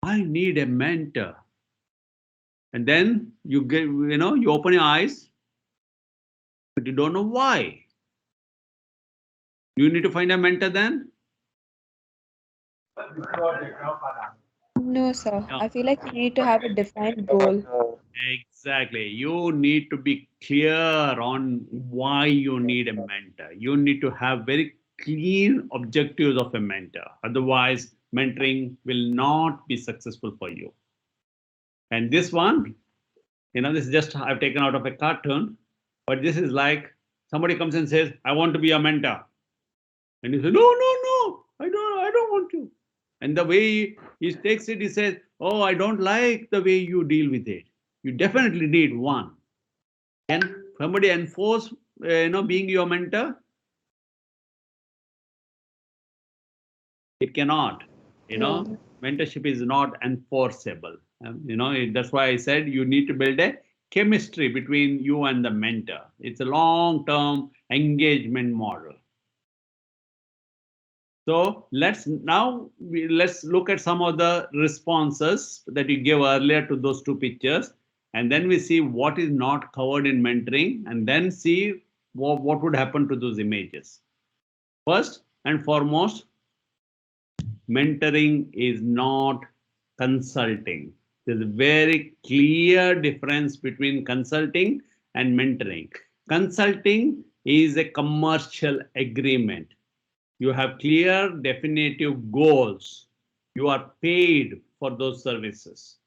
I need a mentor." And then you get, you open your eyes, but you don't know why. You need to find a mentor then? No, sir. I feel like you need to have a defined goal. Exactly. You need to be clear on why you need a mentor. You need to have very clean objectives of a mentor. Otherwise, mentoring will not be successful for you. And this one, this is just I've taken out of a cartoon, but this is like somebody comes and says, I want to be a mentor. And you say, no, I don't want to. And the way he takes it, he says, oh, I don't like the way you deal with it. You definitely need one. Can somebody enforce, being your mentor? It cannot. No. Mentorship is not enforceable. That's why I said you need to build a chemistry between you and the mentor. It's a long-term engagement model. So let's look at some of the responses that you gave earlier to those two pictures, and then we see what is not covered in mentoring, and then see what would happen to those images. First and foremost, mentoring is not consulting. There's a very clear difference between consulting and mentoring. Consulting is a commercial agreement. You have clear, definitive goals. You are paid for those services.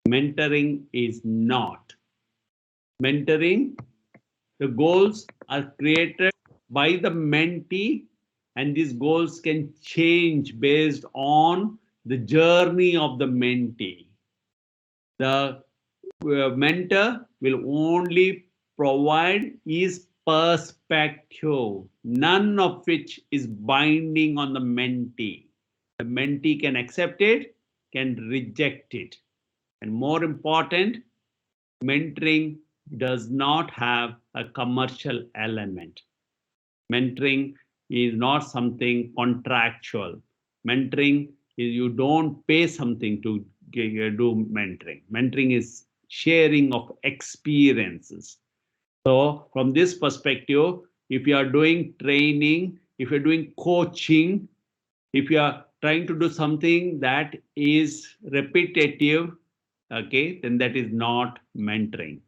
Mentoring is not. Mentoring, the goals are created by the mentee, and these goals can change based on the journey of the mentee. The mentor will only provide his perspective, none of which is binding on the mentee. The mentee can accept it, can reject it. And more important, mentoring does not have a commercial element. Mentoring is not something contractual. Mentoring is you don't pay something to do mentoring. Mentoring is sharing of experiences. So from this perspective, if you are doing training, if you're doing coaching, if you are trying to do something that is repetitive, okay, then that is not mentoring.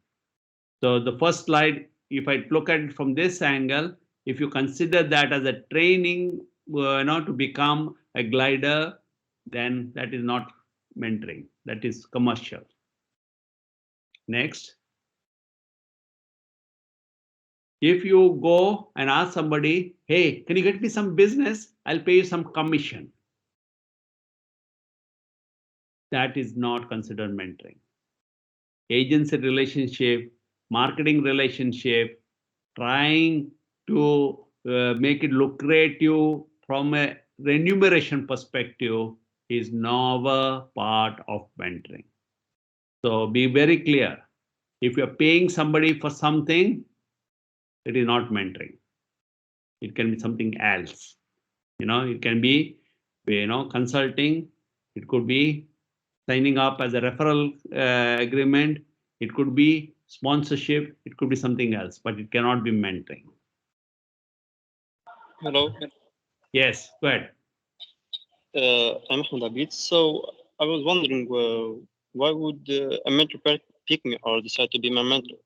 So the first slide, if I look at it from this angle, if you consider that as a training, to become a glider, then that is not mentoring. That is commercial. Next. If you go and ask somebody, hey, can you get me some business? I'll pay you some commission. That is not considered mentoring. Agency relationship, marketing relationship, trying to make it lucrative from a remuneration perspective is never part of mentoring. So be very clear. If you're paying somebody for something, it is not mentoring. It can be something else. It can be, consulting. It could be signing up as a referral agreement. It could be sponsorship. It could be something else, but it cannot be mentoring. Hello. Yes, go ahead. I'm Ahmed Abid. So I was wondering, why would a mentor pick me or decide to be my mentor?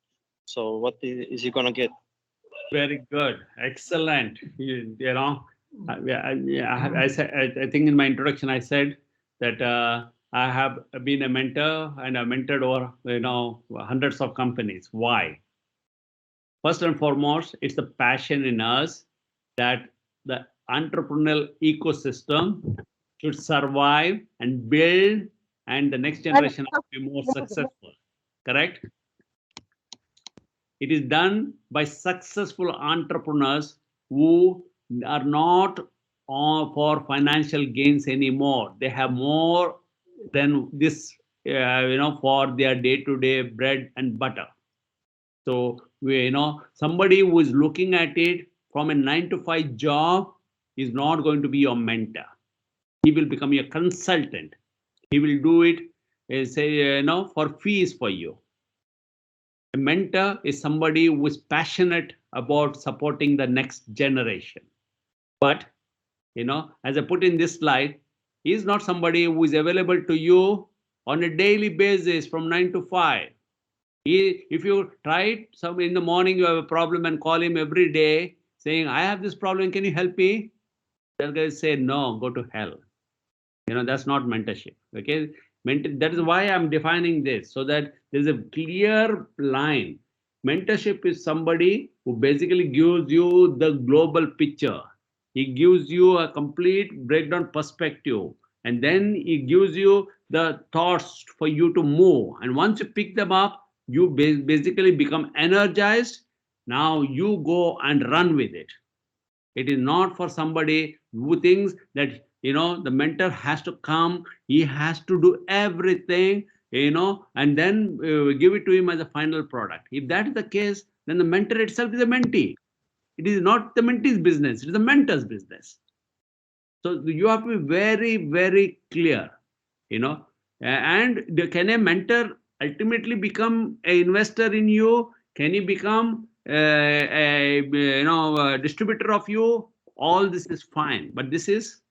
So what is he gonna get? Very good, excellent. I said, I think in my introduction I said that I have been a mentor and I mentored over hundreds of companies. Why? First and foremost, it's the passion in us that the entrepreneurial ecosystem should survive and build, and the next generation will be more successful. Correct? It is done by successful entrepreneurs who are not for financial gains anymore. They have more than this, for their day-to-day bread and butter. So somebody who is looking at it from a 9-to-5 job is not going to be your mentor. He will become your consultant. He will do it, for fees for you. A mentor is somebody who is passionate about supporting the next generation. But, as I put in this slide, he is not somebody who is available to you on a daily basis from 9 to 5. If you try some in the morning, you have a problem and call him every day saying, I have this problem, can you help me? That guy say, no, go to hell. That's not mentorship. Okay. That is why I'm defining this, so that there's a clear line. Mentorship is somebody who basically gives you the global picture. He gives you a complete breakdown perspective, and then he gives you the thoughts for you to move. And once you pick them up, you basically become energized. Now you go and run with it. It is not for somebody who thinks that the mentor has to come, he has to do everything, and then give it to him as a final product. If that is the case, then the mentor itself is a mentee. It is not the mentee's business, it is the mentor's business. So you have to be very, very clear, and can a mentor ultimately become an investor in you? Can he become a distributor of you? All this is fine, but this is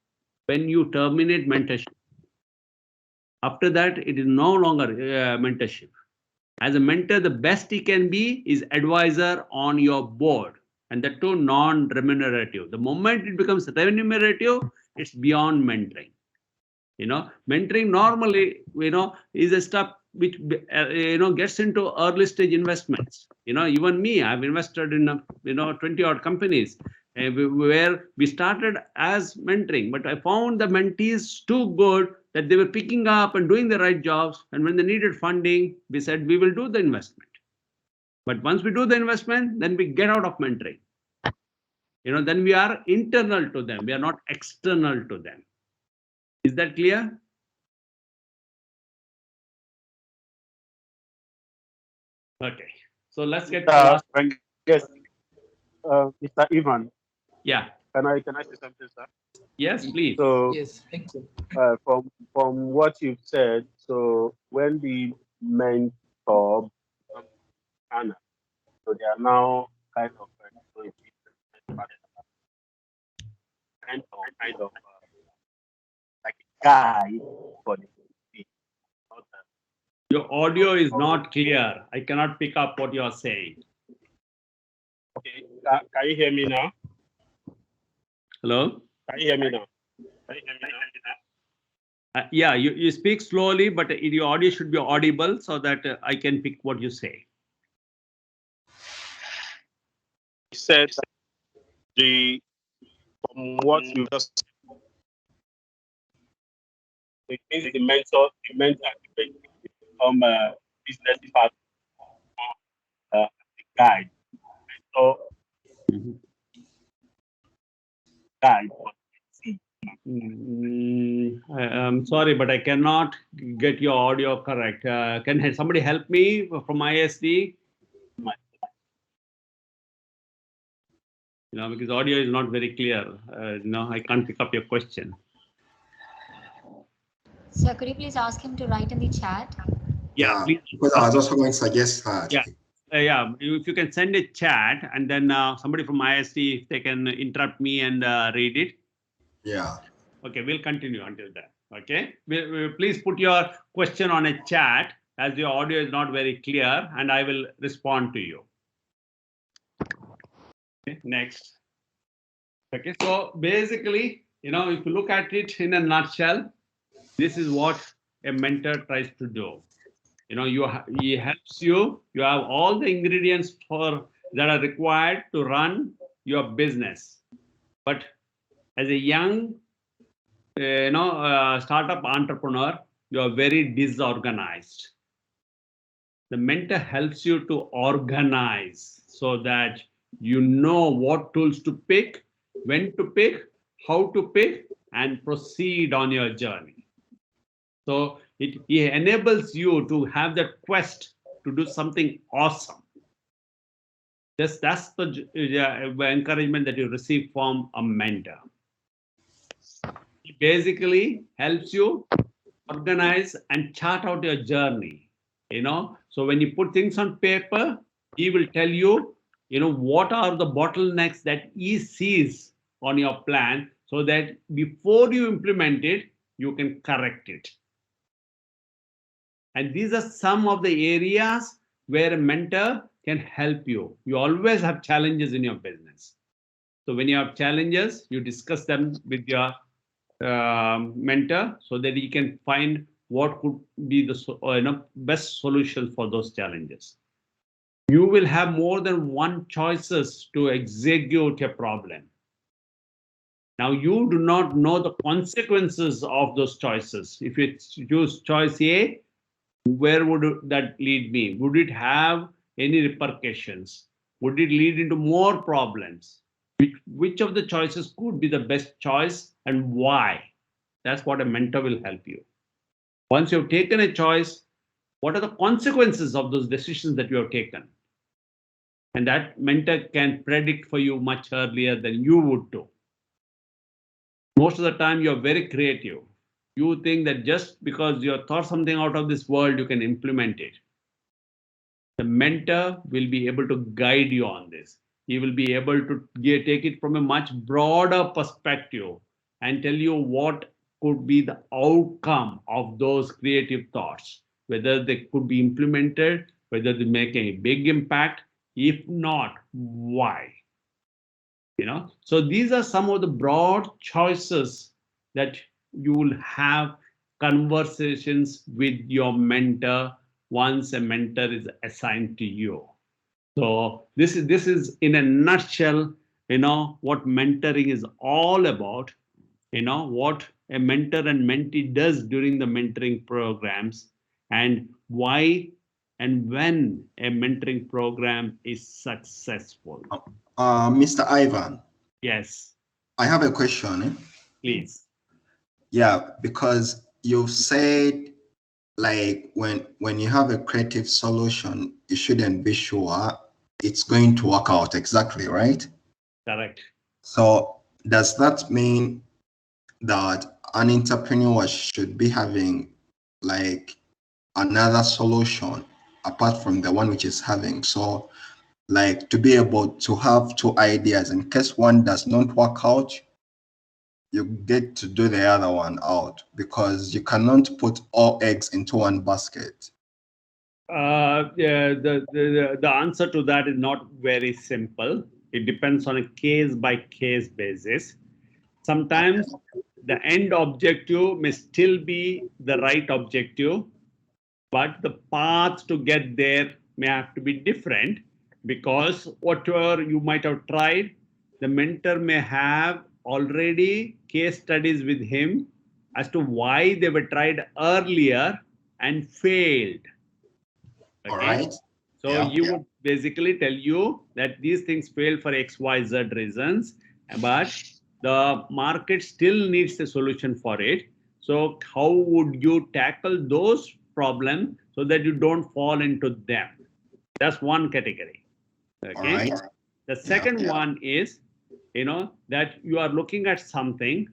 when you terminate mentorship. After that, it is no longer mentorship. As a mentor, the best he can be is advisor on your board, and that too non-remunerative. The moment it becomes remunerative, it's beyond mentoring. Mentoring normally, is a step which gets into early stage investments. Even me, I've invested in 20 odd companies where we started as mentoring, but I found the mentees too good that they were picking up and doing the right jobs. And when they needed funding, we said we will do the investment. But once we do the investment, then we get out of mentoring. Then we are internal to them. We are not external to them. Is that clear? Okay. So let's get to the last. Yes, Mr. Ivan. Yeah. Can I say something, sir? Yes, please. So, Yes, thank you. From what you've said, so when the mentor becomes Anna, so they are now kind of like a guide for the team. Your audio is not clear. I cannot pick up what you are saying. Okay, can you hear me now? Hello? Can you hear me now? Yeah, you speak slowly, but your audio should be audible so that I can pick what you say. You said that from what you just it means the mentor become a business partner, the guide. So guide. I'm sorry, but I cannot get your audio correct. Can somebody help me from ISD? Because audio is not very clear. I can't pick up your question. Sir, could you please ask him to write in the chat? Yeah, please. Because I was also going to suggest that. Yeah. If you can send a chat and then somebody from ISD, if they can interrupt me and read it. Yeah. Okay, we'll continue until then. Okay, please put your question on a chat as your audio is not very clear, and I will respond to you. Okay, next. Okay, so basically, if you look at it in a nutshell, this is what a mentor tries to do. He helps you. You have all the ingredients that are required to run your business. But as a young, startup entrepreneur, you are very disorganized. The mentor helps you to organize so that you know what tools to pick, when to pick, how to pick, and proceed on your journey. So it enables you to have that quest to do something awesome. That's the encouragement that you receive from a mentor. He basically helps you organize and chart out your journey. So when you put things on paper, he will tell you, what are the bottlenecks that he sees on your plan so that before you implement it, you can correct it. And these are some of the areas where a mentor can help you. You always have challenges in your business. So when you have challenges, you discuss them with your mentor so that he can find what could be the best solution for those challenges. You will have more than one choices to execute a problem. Now, you do not know the consequences of those choices. If you choose choice A, where would that lead me? Would it have any repercussions? Would it lead into more problems? Which of the choices could be the best choice and why? That's what a mentor will help you. Once you've taken a choice, what are the consequences of those decisions that you have taken? And that mentor can predict for you much earlier than you would do. Most of the time, you're very creative. You think that just because you have thought something out of this world, you can implement it. The mentor will be able to guide you on this. He will be able to take it from a much broader perspective and tell you what could be the outcome of those creative thoughts, whether they could be implemented, whether they make a big impact. If not, why? So these are some of the broad choices that you will have conversations with your mentor once a mentor is assigned to you. So this is in a nutshell, what mentoring is all about, what a mentor and mentee does during the mentoring programs, and why and when a mentoring program is successful. Mr. Ivan. Yes. I have a question. Please. Yeah, because you've said like when you have a creative solution, you shouldn't be sure it's going to work out exactly, right? Correct. So does that mean that an entrepreneur should be having like another solution apart from the one which is having? So like to be able to have two ideas in case one does not work out, you get to do the other one out, because you cannot put all eggs into one basket. Yeah, the answer to that is not very simple. It depends on a case by case basis. Sometimes the end objective may still be the right objective, but the path to get there may have to be different, because whatever you might have tried, the mentor may have already case studies with him as to why they were tried earlier and failed. Okay. All right. So you would basically tell you that these things fail for XYZ reasons, but the market still needs a solution for it. So how would you tackle those problems so that you don't fall into them? That's one category. Okay. All right. The second one is, that you are looking at something,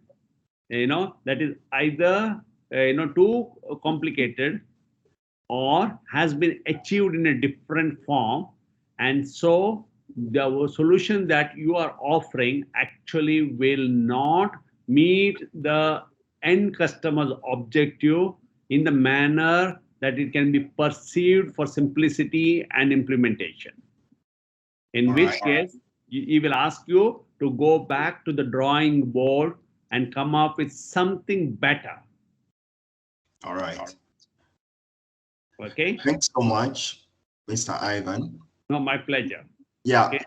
that is either, too complicated or has been achieved in a different form, and so the solution that you are offering actually will not meet the end customer's objective in the manner that it can be perceived for simplicity and implementation. In which case, he will ask you to go back to the drawing board and come up with something better. All right. Okay. Thanks so much, Mr. Ivan. No, my pleasure. Yeah. Okay.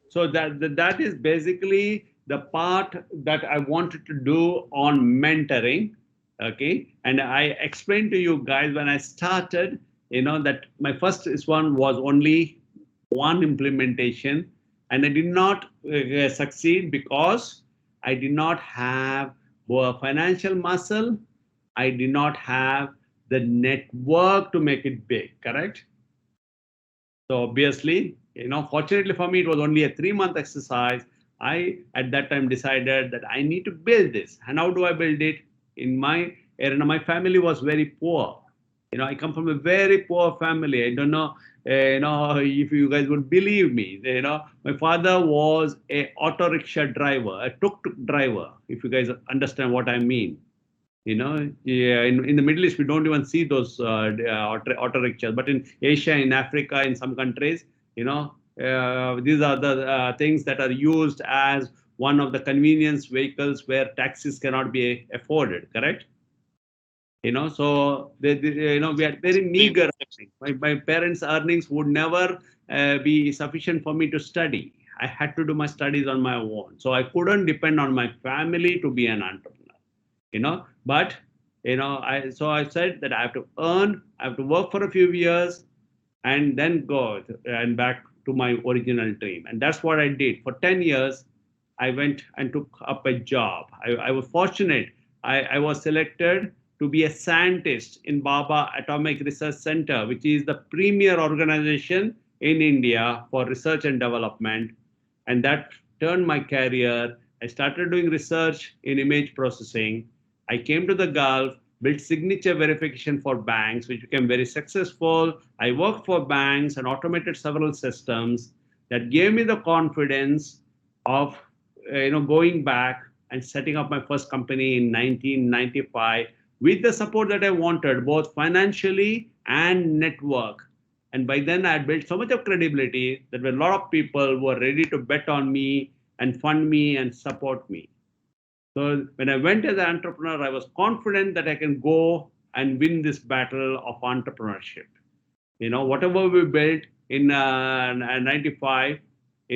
So that is basically the part that I wanted to do on mentoring. Okay. And I explained to you guys when I started, that my first one was only one implementation, and I did not succeed because I did not have financial muscle. I did not have the network to make it big, correct? So obviously, fortunately for me, it was only a 3-month exercise. I, at that time, decided that I need to build this. And how do I build it? In my area, my family was very poor. I come from a very poor family. I don't know, if you guys would believe me. My father was a auto rickshaw driver, a tuk-tuk driver, if you guys understand what I mean. Yeah, in the Middle East, we don't even see those auto rickshaws. But in Asia, in Africa, in some countries, these are the things that are used as one of the convenience vehicles where taxis cannot be afforded, correct? So we are very meager. My parents' earnings would never be sufficient for me to study. I had to do my studies on my own. So I couldn't depend on my family to be an entrepreneur. But I said that I have to earn, I have to work for a few years, and then go and back to my original dream. And that's what I did. For 10 years, I went and took up a job. I was fortunate. I was selected to be a scientist in Baba Atomic Research Center, which is the premier organization in India for research and development. And that turned my career. I started doing research in image processing. I came to the Gulf, built signature verification for banks, which became very successful. I worked for banks and automated several systems that gave me the confidence of going back and setting up my first company in 1995 with the support that I wanted, both financially and network. And by then, I had built so much of credibility that a lot of people were ready to bet on me and fund me and support me. So when I went as an entrepreneur, I was confident that I can go and win this battle of entrepreneurship. Whatever we built in 95,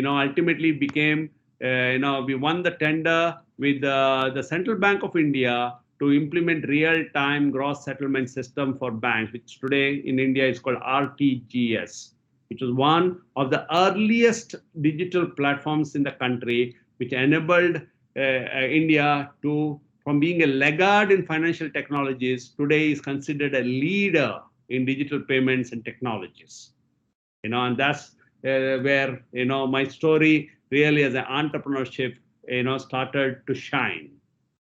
ultimately became, we won the tender with the Central Bank of India to implement real-time gross settlement system for banks, which today in India is called RTGS, which was one of the earliest digital platforms in the country, which enabled India to, from being a laggard in financial technologies, today is considered a leader in digital payments and technologies. And that's where, my story really as an entrepreneurship, started to shine.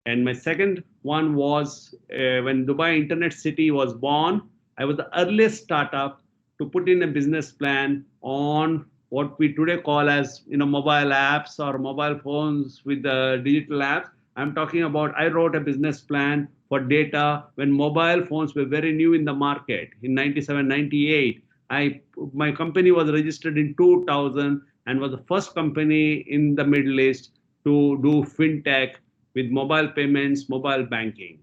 And my second one was when Dubai Internet City was born, I was the earliest startup to put in a business plan on what we today call as, mobile apps or mobile phones with the digital apps. I'm talking about, I wrote a business plan for data when mobile phones were very new in the market in 97, 98. My company was registered in 2000 and was the first company in the Middle East to do fintech with mobile payments, mobile banking.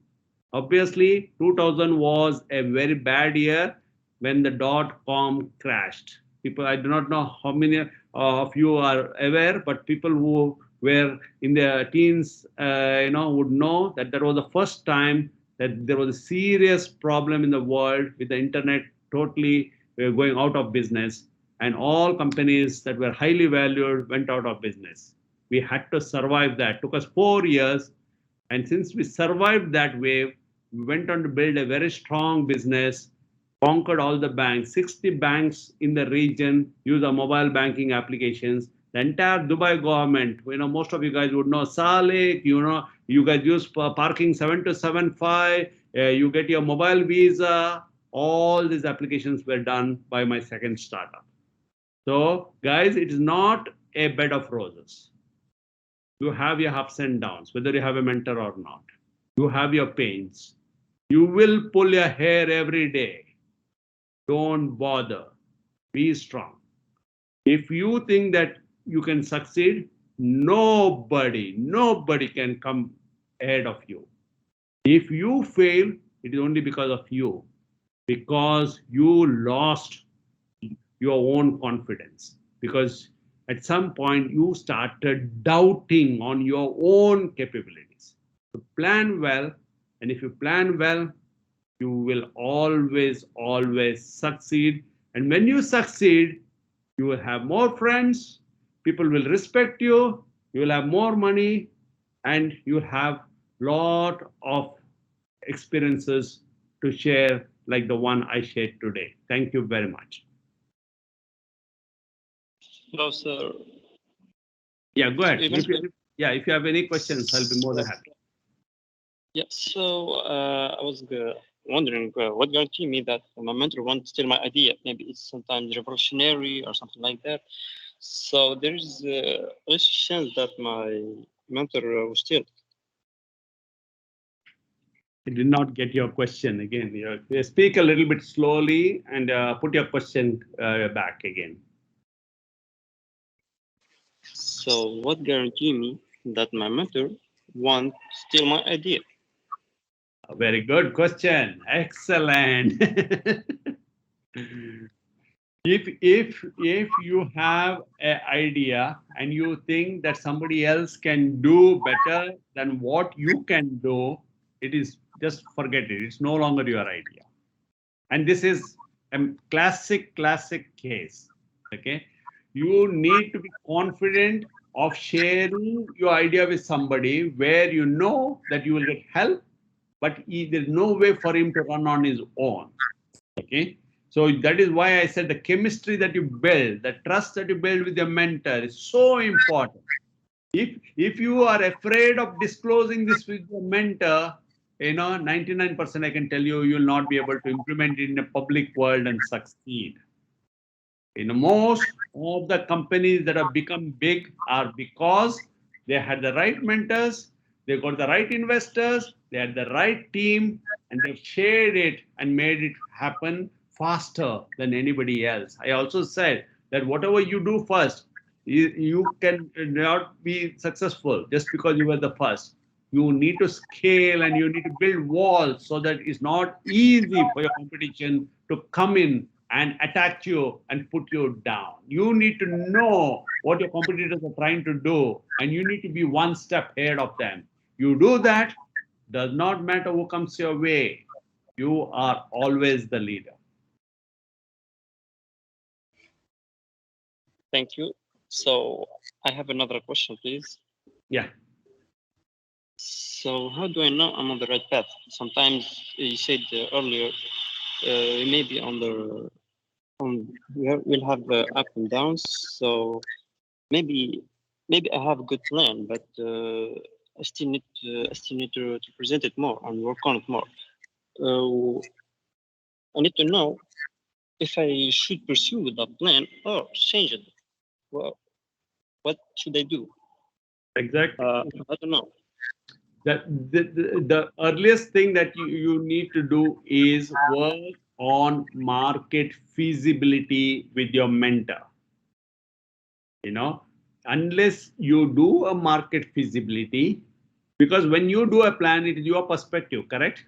Obviously, 2000 was a very bad year when the dot-com crashed. People, I do not know how many of you are aware, but people who were in their teens, would know that that was the first time that there was a serious problem in the world with the internet totally going out of business, and all companies that were highly valued went out of business. We had to survive that. It took us 4 years. And since we survived that wave, we went on to build a very strong business, conquered all the banks. 60 banks in the region use our mobile banking applications. The entire Dubai government, most of you guys would know Salik, you guys use parking 7275, you get your mobile visa. All these applications were done by my second startup. So guys, it is not a bed of roses. You have your ups and downs, whether you have a mentor or not. You have your pains. You will pull your hair every day. Don't bother. Be strong. If you think that you can succeed, nobody can come ahead of you. If you fail, it is only because of you, because you lost your own confidence, because at some point you started doubting on your own capabilities. So plan well, and if you plan well, you will always succeed. And when you succeed, you will have more friends, people will respect you, you will have more money, and you will have lot of experiences to share like the one I shared today. Thank you very much. Hello, sir. Yeah, go ahead. If you have any questions, I'll be more than happy. Yeah, so I was wondering what guarantee me that my mentor won't steal my idea. Maybe it's sometimes revolutionary or something like that. So there is a chance that my mentor will steal. I did not get your question again. You speak a little bit slowly and put your question back again. So what guarantee me that my mentor won't steal my idea? A very good question. Excellent. If you have an idea and you think that somebody else can do better than what you can do, it is just forget it. It's no longer your idea. And this is a classic case. Okay, you need to be confident of sharing your idea with somebody where you know that you will get help, but there's no way for him to run on his own. Okay, so that is why I said the chemistry that you build, the trust that you build with your mentor is so important. If you are afraid of disclosing this with your mentor, 99% I can tell you, you will not be able to implement it in a public world and succeed. Most of the companies that have become big are because they had the right mentors, they got the right investors, they had the right team, and they've shared it and made it happen faster than anybody else. I also said that whatever you do first, you can not be successful just because you were the first. You need to scale and you need to build walls so that it's not easy for your competition to come in and attack you and put you down. You need to know what your competitors are trying to do, and you need to be one step ahead of them. You do that, does not matter who comes your way. You are always the leader. Thank you. So I have another question, please. Yeah. So how do I know I'm on the right path? Sometimes you said earlier, maybe we'll have up and downs. So maybe I have a good plan, but I still need to present it more and work on it more. I need to know if I should pursue the plan or change it. Well, what should I do? Exactly. I don't know. The earliest thing that you need to do is work on market feasibility with your mentor. Unless you do a market feasibility, because when you do a plan, it is your perspective, correct?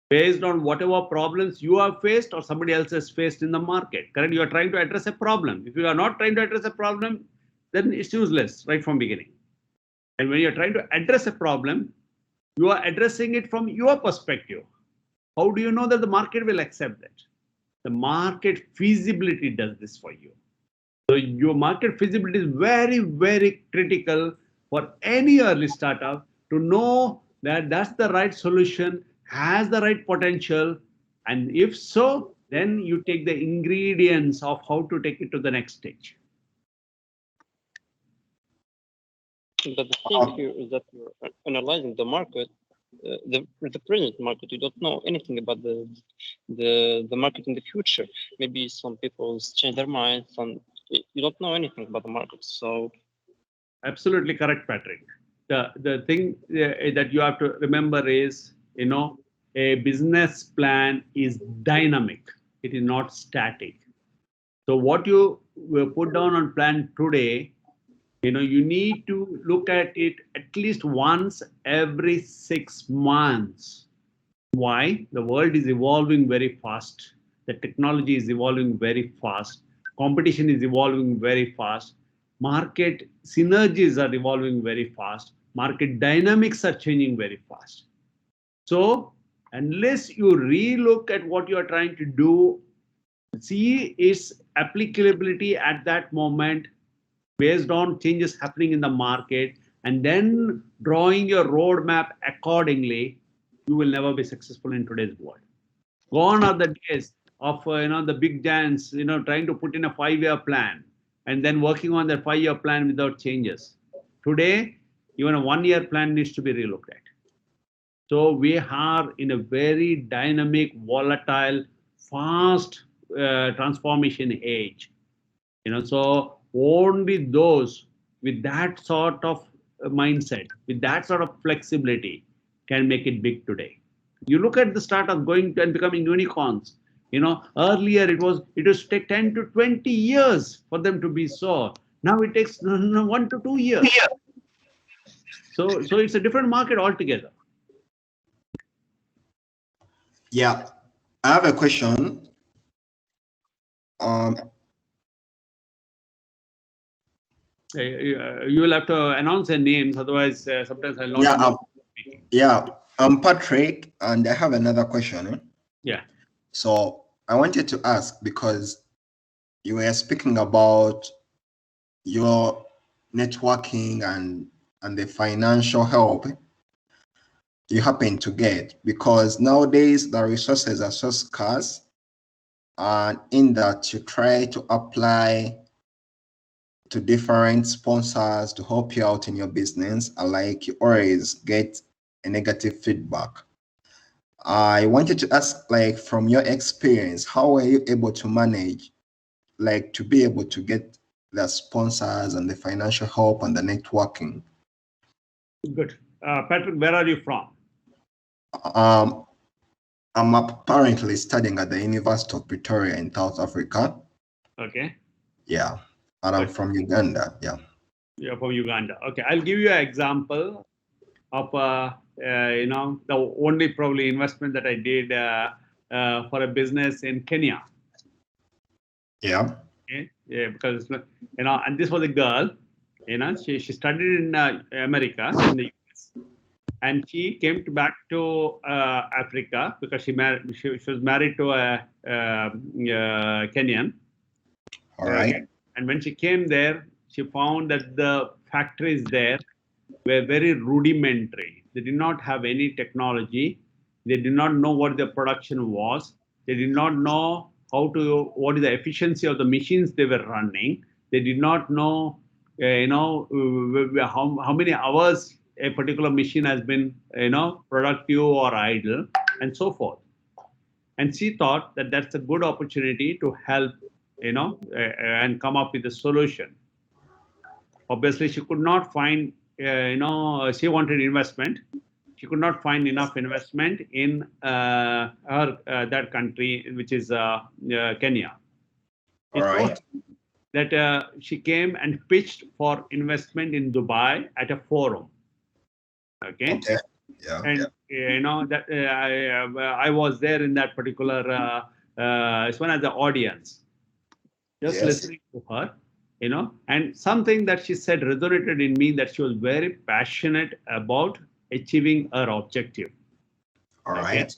Based on whatever problems you have faced or somebody else has faced in the market, correct? You are trying to address a problem. If you are not trying to address a problem, then it's useless right from beginning. And when you're trying to address a problem, you are addressing it from your perspective. How do you know that the market will accept that? The market feasibility does this for you. So your market feasibility is very, very critical for any early startup to know that that's the right solution, has the right potential. And if so, then you take the ingredients of how to take it to the next stage. But the thing here is that you're analyzing the market, the present market. You don't know anything about the market in the future. Maybe some people change their minds, and you don't know anything about the market. So, absolutely correct, Patrick. The thing that you have to remember is, a business plan is dynamic. It is not static. So what you will put down on plan today, you need to look at it at least once every 6 months. Why? The world is evolving very fast. The technology is evolving very fast. Competition is evolving very fast. Market synergies are evolving very fast. Market dynamics are changing very fast. So unless you relook at what you are trying to do, see its applicability at that moment based on changes happening in the market, and then drawing your roadmap accordingly, you will never be successful in today's world. Gone are the days of the big giants trying to put in a 5-year plan and then working on their 5-year plan without changes. Today, even a 1-year plan needs to be relooked at. So we are in a very dynamic, volatile, fast transformation age. So only those with that sort of mindset, with that sort of flexibility, can make it big today. You look at the startup going and becoming unicorns. Earlier it was take 10 to 20 years for them to be so. Now it takes 1 to 2 years. So it's a different market altogether. Yeah, I have a question. You will have to announce their names, otherwise sometimes I'll not. I'm Patrick, and I have another question. Yeah. So I wanted to ask, because you were speaking about your networking and the financial help you happen to get, because nowadays the resources are so scarce, and in that you try to apply to different sponsors to help you out in your business, and like you always get a negative feedback. I wanted to ask, like, from your experience, how were you able to manage, like, to be able to get the sponsors and the financial help and the networking? Good. Patrick, where are you from? I'm apparently studying at the University of Pretoria in South Africa. Okay. Yeah. And I'm from Uganda. Yeah. You're from Uganda. Okay. I'll give you an example of, the only probably investment that I did for a business in Kenya. Yeah. Okay? Yeah, because and this was a girl. She studied in America, in the US, and she came back to Africa because she was married to a Kenyan. All right. Okay? And when she came there, she found that the factories there were very rudimentary. They did not have any technology. They did not know what the production was. They did not know what is the efficiency of the machines they were running. They did not know, how many hours a particular machine has been, productive or idle, and so forth. And she thought that that's a good opportunity to help, and come up with a solution. Obviously, she could not find, she wanted investment. She could not find enough investment in that country, which is Kenya. All right. That she came and pitched for investment in Dubai at a forum. Okay. Okay. Yeah. And that I was there in that particular it's one as the audience, just listening to her. And something that she said resonated in me, that she was very passionate about achieving her objective. All right.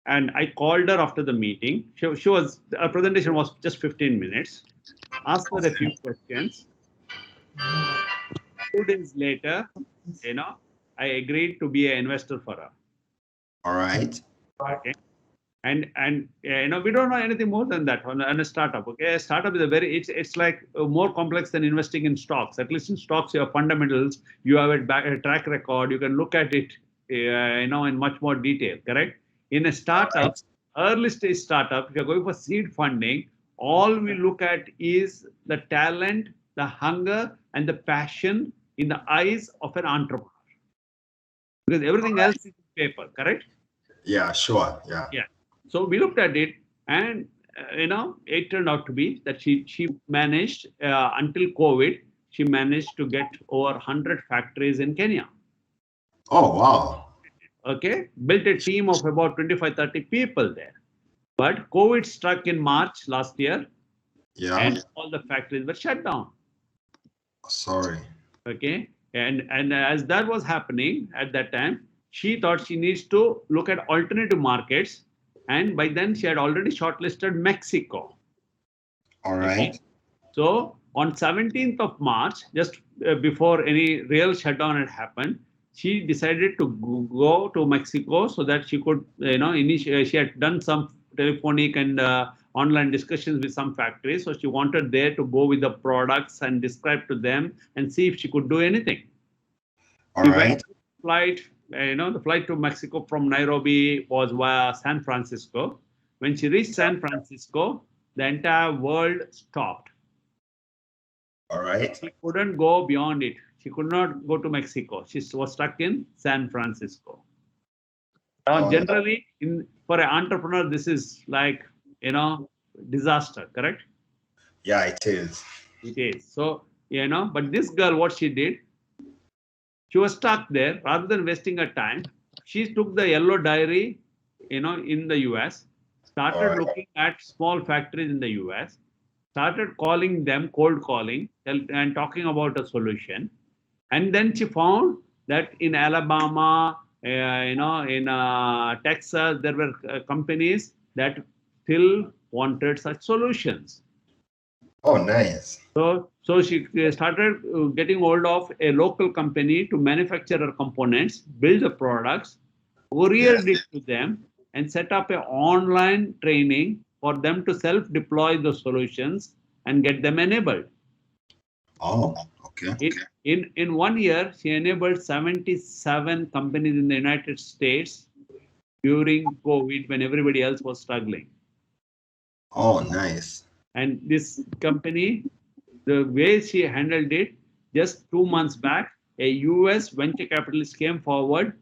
And I called her after the meeting. Her presentation was just 15 minutes. Asked her a few questions. 2 days later, I agreed to be an investor for her. All right. Okay. And we don't know anything more than that on a startup. Okay, a startup is it's like more complex than investing in stocks. At least in stocks, you have fundamentals, you have a track record, you can look at it, in much more detail. Correct. In a startup, early stage startup, if you're going for seed funding, all we look at is the talent, the hunger, and the passion in the eyes of an entrepreneur. Because everything else is paper. Correct. Yeah. Sure. Yeah. Yeah. So we looked at it, and it turned out to be that she managed until COVID, she managed to get over 100 factories in Kenya. Oh wow. Okay, built a team of about 25-30 people there. But COVID struck in March last year. Yeah. And all the factories were shut down. Sorry. Okay, and as that was happening at that time, she thought she needs to look at alternative markets. And by then, she had already shortlisted Mexico. All right. Okay? So on 17th of March, just before any real shutdown had happened, she decided to go to Mexico so that she could, she had done some telephonic and online discussions with some factories. So she wanted there to go with the products and describe to them and see if she could do anything. All right. Flight, the flight to Mexico from Nairobi was via San Francisco. When she reached San Francisco, the entire world stopped. All right. She couldn't go beyond it. She could not go to Mexico. She was stuck in San Francisco. Generally, for an entrepreneur, this is like, disaster, correct? Yeah, it is. It is. So, but this girl, what she did, she was stuck there. Rather than wasting her time, she took the yellow diary, in the US, started looking at small factories in the US, started calling them, cold calling, and talking about a solution. And then she found that in Alabama, in Texas, there were companies that still wanted such solutions. Oh, nice. So she started getting hold of a local company to manufacture her components, build the products, couriered it to them, and set up an online training for them to self-deploy the solutions and get them enabled. Oh, okay. In 1 year, she enabled 77 companies in the United States during COVID when everybody else was struggling. Oh, nice. And this company, the way she handled it, just 2 months back, a US venture capitalist came forward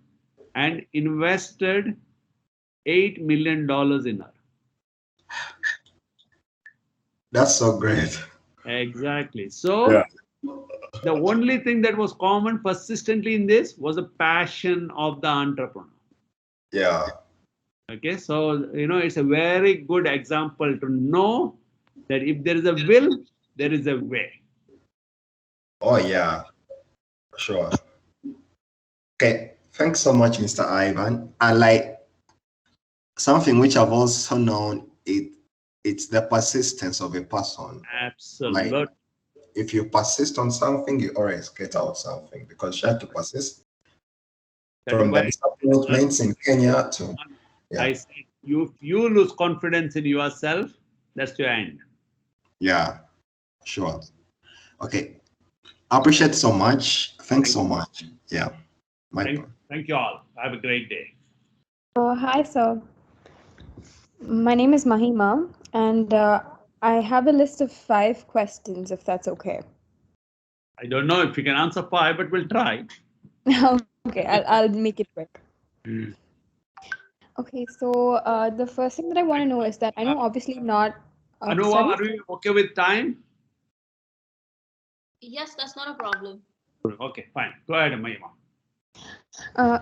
and invested $8 million in her. That's so great. Exactly. So the only thing that was common persistently in this was the passion of the entrepreneur. Yeah. Okay, so it's a very good example to know that if there is a will, there is a way. Oh yeah, sure. Okay, thanks so much, Mr. Ivan. And like something which I've also known, it's the persistence of a person. Absolutely. Like if you persist on something, you always get out something because you have to persist. From the developments in Kenya to I said, if you lose confidence in yourself, that's your end. Yeah, sure. Okay. I appreciate so much. Thanks so much. Yeah. Thank you all. Have a great day. Hi, sir. My name is Mahima, and I have a list of 5 questions, if that's okay. I don't know if you can answer 5, but we'll try. Okay, I'll make it quick. Okay, so the first thing that I want to know is that I know obviously not. Anuva, Sorry? are you okay with time? Yes, that's not a problem. Okay, fine. Go ahead, Mahima.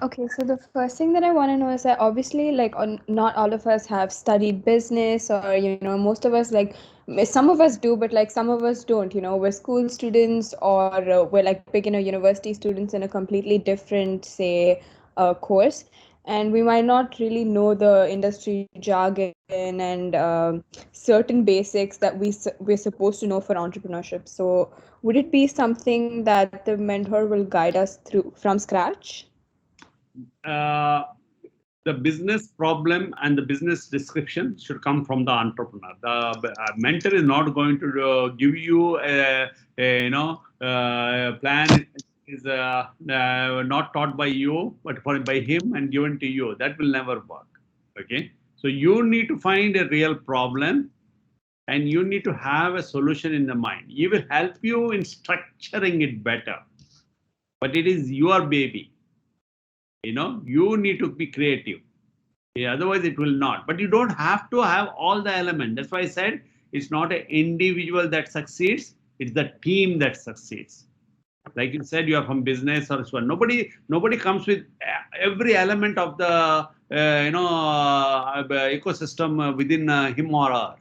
Okay, so the first thing that I want to know is that obviously, like, not all of us have studied business, or most of us, like, some of us do, but like some of us don't. We're school students, or we're like beginner university students in a completely different, say, course, and we might not really know the industry jargon and certain basics that we're supposed to know for entrepreneurship. So, would it be something that the mentor will guide us through from scratch? The business problem and the business description should come from the entrepreneur. The mentor is not going to give you a plan is not taught by you, but by him and given to you. That will never work. Okay, so you need to find a real problem, and you need to have a solution in the mind. He will help you in structuring it better, but it is your baby. You need to be creative. Yeah, otherwise it will not. But you don't have to have all the elements. That's why I said it's not an individual that succeeds, it's the team that succeeds. Like you said, you are from business or so on. Nobody comes with every element of the ecosystem within him or her.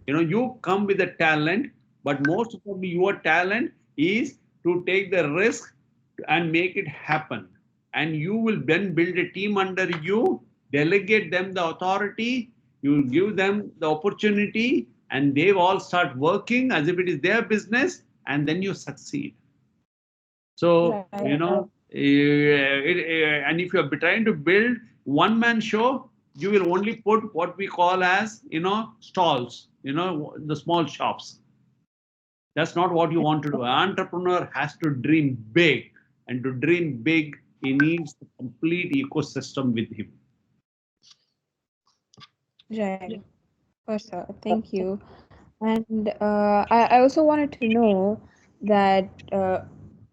You come with a talent, but most of your talent is to take the risk and make it happen. And you will then build a team under you, delegate them the authority, you give them the opportunity, and they all start working as if it is their business, and then you succeed. So, and if you are trying to build one-man show, you will only put what we call as, stalls, the small shops. That's not what you want to do. An entrepreneur has to dream big, and to dream big, he needs a complete ecosystem with him. Right. For sure. Thank you. And I also wanted to know that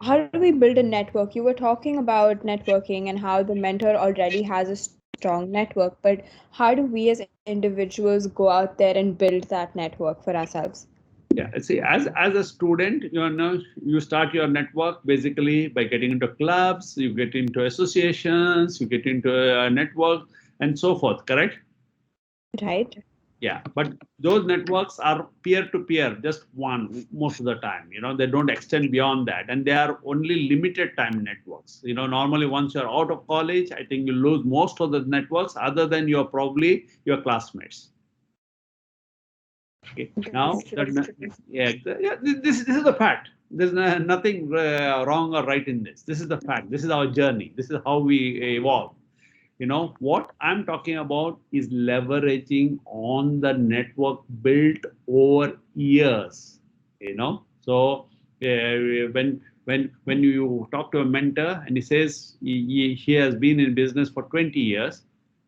how do we build a network? You were talking about networking and how the mentor already has a strong network, but how do we as individuals go out there and build that network for ourselves? Yeah, see, as a student, you start your network basically by getting into clubs, you get into associations, you get into a network, and so forth. Correct? Right. Yeah, but those networks are peer-to-peer, just one most of the time. They don't extend beyond that, and they are only limited time networks. Normally once you're out of college, I think you lose most of the networks, other than probably your classmates. Okay. Now, this is the fact. There's nothing wrong or right in this. This is the fact. This is our journey. This is how we evolve. What I'm talking about is leveraging on the network built over years. So when you talk to a mentor and he says he has been in business for 20 years.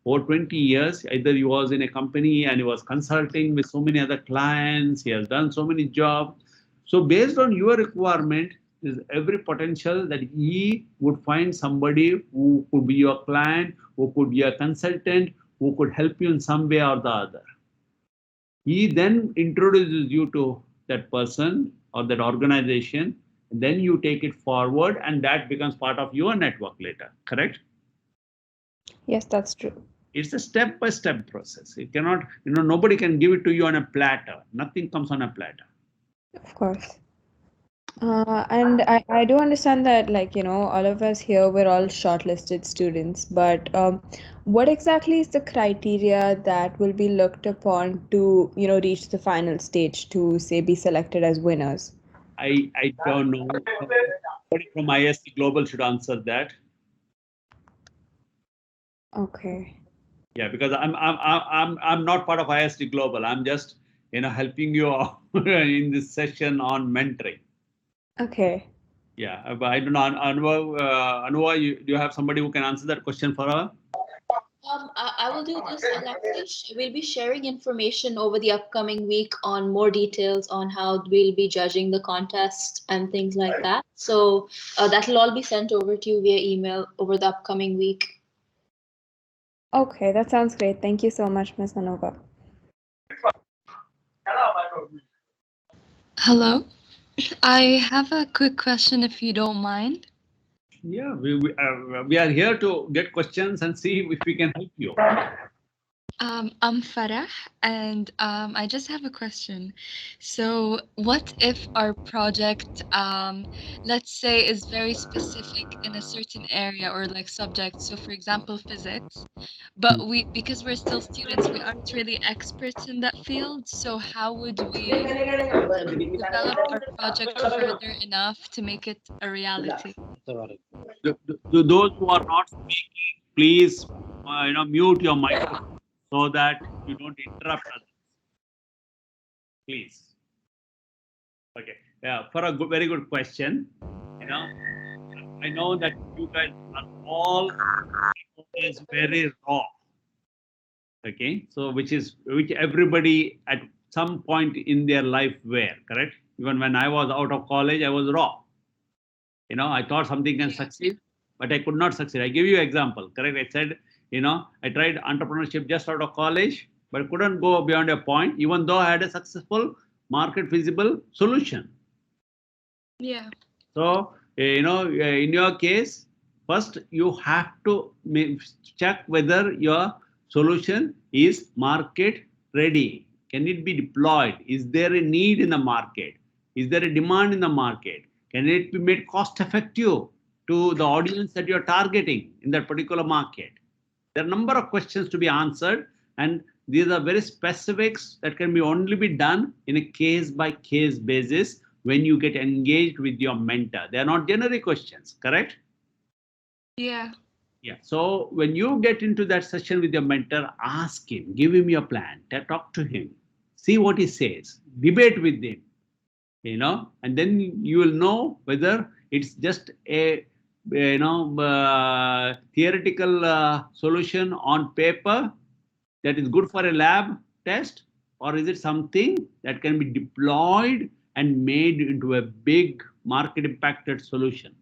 For 20 years, either he was in a company and he was consulting with so many other clients, he has done so many jobs. So based on your requirement, there's every potential that he would find somebody who could be your client, who could be a consultant, who could help you in some way or the other. He then introduces you to that person or that organization, and then you take it forward, and that becomes part of your network later. Correct? Yes, that's true. It's a step-by-step process. It cannot, nobody can give it to you on a platter. Nothing comes on a platter. Of course. And I do understand that, like, all of us here, we're all shortlisted students, but what exactly is the criteria that will be looked upon to, reach the final stage to, say, be selected as winners? I don't know. Somebody from IST Global should answer that. Okay. Yeah, because I'm not part of IST Global. I'm just helping you in this session on mentoring. Okay. Yeah, but I don't know, Anuva, do you have somebody who can answer that question for her? I will do this. We'll be sharing information over the upcoming week on more details on how we'll be judging the contest and things like that. So that will all be sent over to you via email over the upcoming week. Okay, that sounds great. Thank you so much, Ms. Anuva. Hello. I have a quick question if you don't mind. Yeah, we are here to get questions and see if we can help you. I'm Farah, and I just have a question. So, what if our project, let's say, is very specific in a certain area or like subject? So, for example, physics, but because we're still students, we aren't really experts in that field. So, how would we develop our project further enough to make it a reality? Those who are not speaking, please, mute your microphone so that you don't interrupt others. Please. Okay. Yeah, for a very good question. I know that you guys are all very raw. Okay, so which everybody at some point in their life were, correct? Even when I was out of college, I was raw. I thought something can succeed, but I could not succeed. I give you an example, correct? I said, I tried entrepreneurship just out of college, but couldn't go beyond a point, even though I had a successful market feasible solution. Yeah. So, in your case, first you have to check whether your solution is market ready. Can it be deployed? Is there a need in the market? Is there a demand in the market? Can it be made cost effective to the audience that you're targeting in that particular market? There are a number of questions to be answered, and these are very specifics that can only be done in a case by case basis when you get engaged with your mentor. They are not generic questions, correct? Yeah. Yeah. So when you get into that session with your mentor, ask him, give him your plan, talk to him, see what he says, debate with him, and then you will know whether it's just a theoretical solution on paper that is good for a lab test, or is it something that can be deployed and made into a big market impacted solution.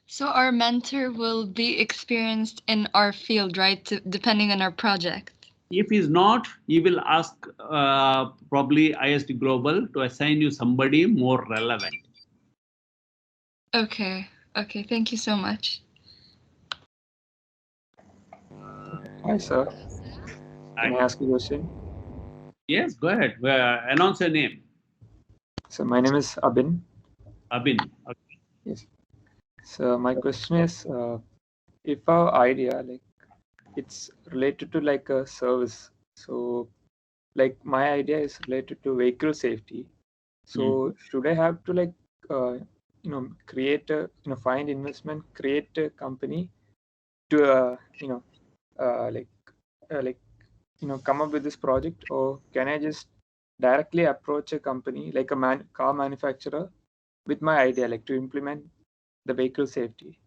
So our mentor will be experienced in our field, right? Depending on our project. If he's not, he will ask probably IST Global to assign you somebody more relevant. Okay. Okay. Thank you so much. Hi, sir. Can I ask a question? Yes, go ahead. Announce your name. So my name is Abin. Abin. Okay. Yes. So my question is, if our idea it's related to like a service, so like my idea is related to vehicle safety. So should I have to create a find investment, create a company to come up with this project, or can I just directly approach a company like a car manufacturer with my idea, like to implement the vehicle safety?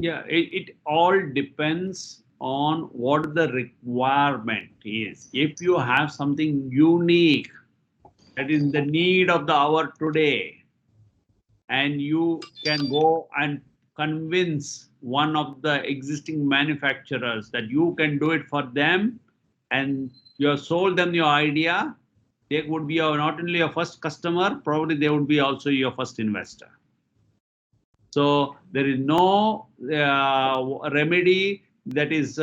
Yeah, it all depends on what the requirement is. If you have something unique that is the need of the hour today, and you can go and convince one of the existing manufacturers that you can do it for them, and you have sold them your idea, they would be not only your first customer, probably they would be also your first investor. So there is no remedy that is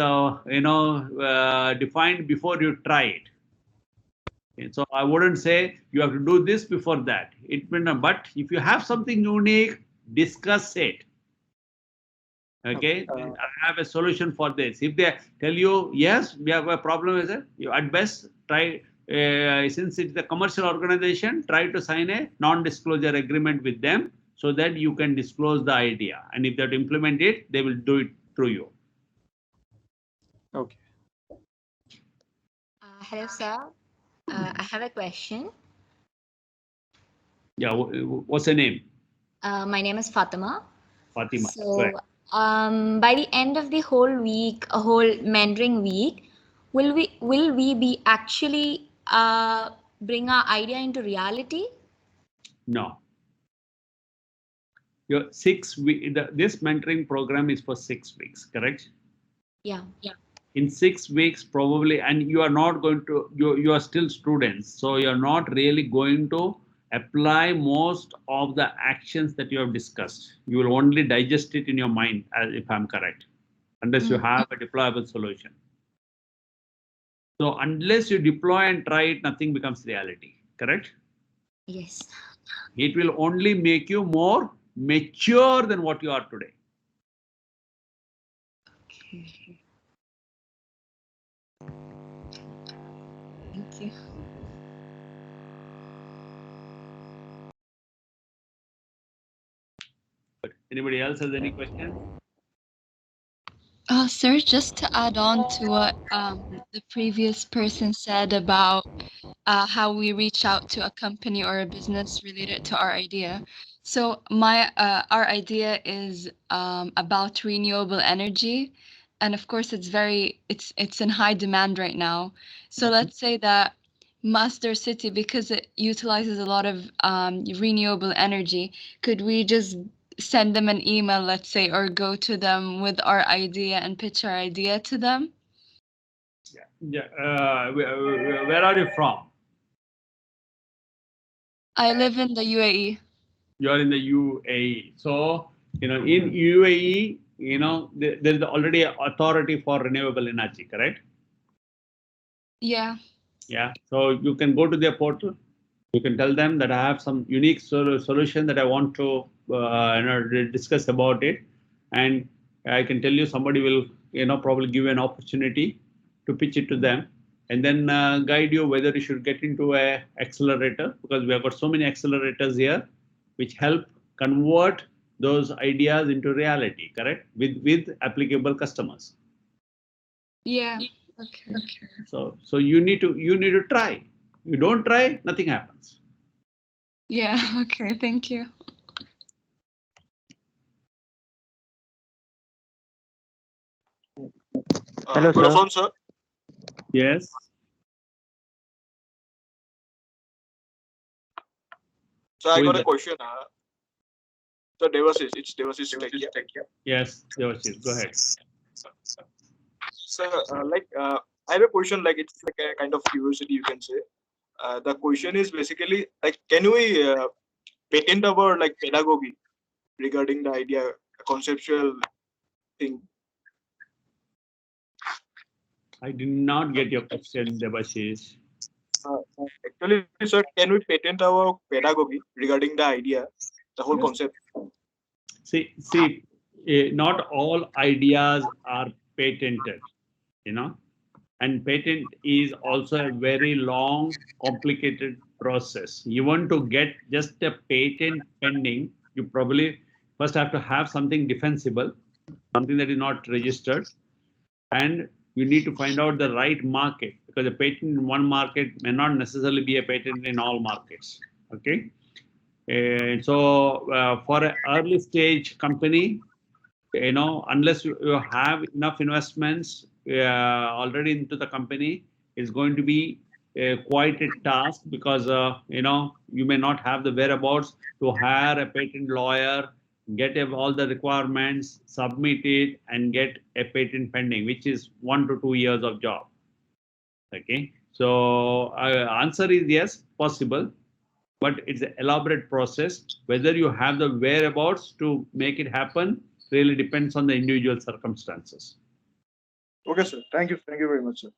defined before you try it. Okay, so I wouldn't say you have to do this before that. But if you have something unique, discuss it. Okay, I have a solution for this. If they tell you yes, we have a problem with it, you at best try. Since it's a commercial organization, try to sign a non-disclosure agreement with them so that you can disclose the idea. And if they have to implement it, they will do it through you. Okay. Hello, sir. I have a question. Yeah, what's the name? My name is Fatima. Fatima. So, by the end of the whole week, a whole mentoring week, will we be actually bring our idea into reality? No. Your 6 week. This mentoring program is for 6 weeks, correct? Yeah. In 6 weeks, probably, and you are not going to. You are still students, so you are not really going to apply most of the actions that you have discussed. You will only digest it in your mind, if I'm correct, unless you have a deployable solution. So unless you deploy and try it, nothing becomes reality, correct? Yes. It will only make you more mature than what you are today. Okay. Thank you. Anybody else has any question? Sir, just to add on to what the previous person said about how we reach out to a company or a business related to our idea. So our idea is about renewable energy, and of course it's in high demand right now. So let's say that Master City, because it utilizes a lot of renewable energy, could we just send them an email, let's say, or go to them with our idea and pitch our idea to them? Yeah. Where are you from? I live in the UAE. You are in the UAE. So, in UAE, there is already an authority for renewable energy, correct? Yeah. Yeah. So you can go to their portal. You can tell them that I have some unique solution that I want to discuss about it, and I can tell you somebody will probably give you an opportunity to pitch it to them, and then guide you whether you should get into a accelerator, because we have got so many accelerators here which help convert those ideas into reality, correct, with applicable customers. Yeah. Okay. So you need to try. You don't try, nothing happens. Yeah. Okay. Thank you. Hello, Good sir. afternoon, sir. Yes. So I Who is got a that? question. So Devasis, it's Devasis Tech. Yes, Devashish, go ahead. So I have a question. Like it's like a kind of curiosity, you can say. The question is basically like, can we patent our like pedagogy regarding the idea, conceptual thing? I did not get your question, Devashish. Actually, sir, can we patent our pedagogy regarding the idea, the whole concept? See, not all ideas are patented, and patent is also a very long, complicated process. You want to get just a patent pending, you probably first have to have something defensible, something that is not registered, and you need to find out the right market, because a patent in one market may not necessarily be a patent in all markets. Okay. And so for an early stage company, unless you have enough investments already into the company, it's going to be quite a task, because you may not have the whereabouts to hire a patent lawyer, get all the requirements, submit it, and get a patent pending, which is 1 to 2 years of job. Okay, so answer is yes, possible, but it's an elaborate process. Whether you have the whereabouts to make it happen really depends on the individual circumstances. Okay, sir. Thank you. Thank you very much, sir.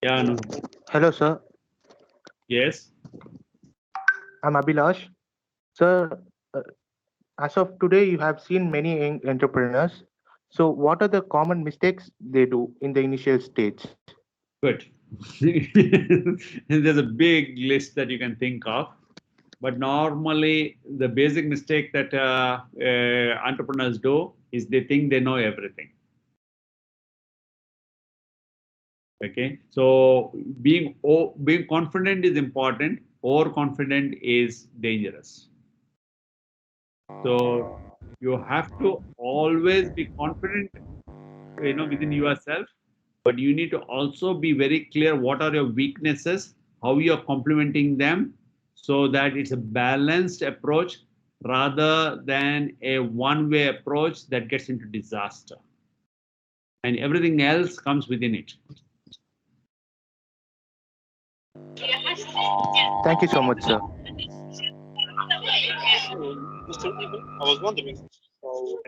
Yeah, no. Hello, sir. Yes. I'm Abhilash. Sir, as of today, you have seen many young entrepreneurs. So, what are the common mistakes they do in the initial stage? Good. There's a big list that you can think of. But normally, the basic mistake that entrepreneurs do is they think they know everything. Okay, so being confident is important. Overconfident is dangerous. So you have to always be confident, within yourself. But you need to also be very clear what are your weaknesses, how you are complementing them, so that it's a balanced approach rather than a one-way approach that gets into disaster. And everything else comes within it. Thank you so much, sir. Mr. Even, I was wondering. So,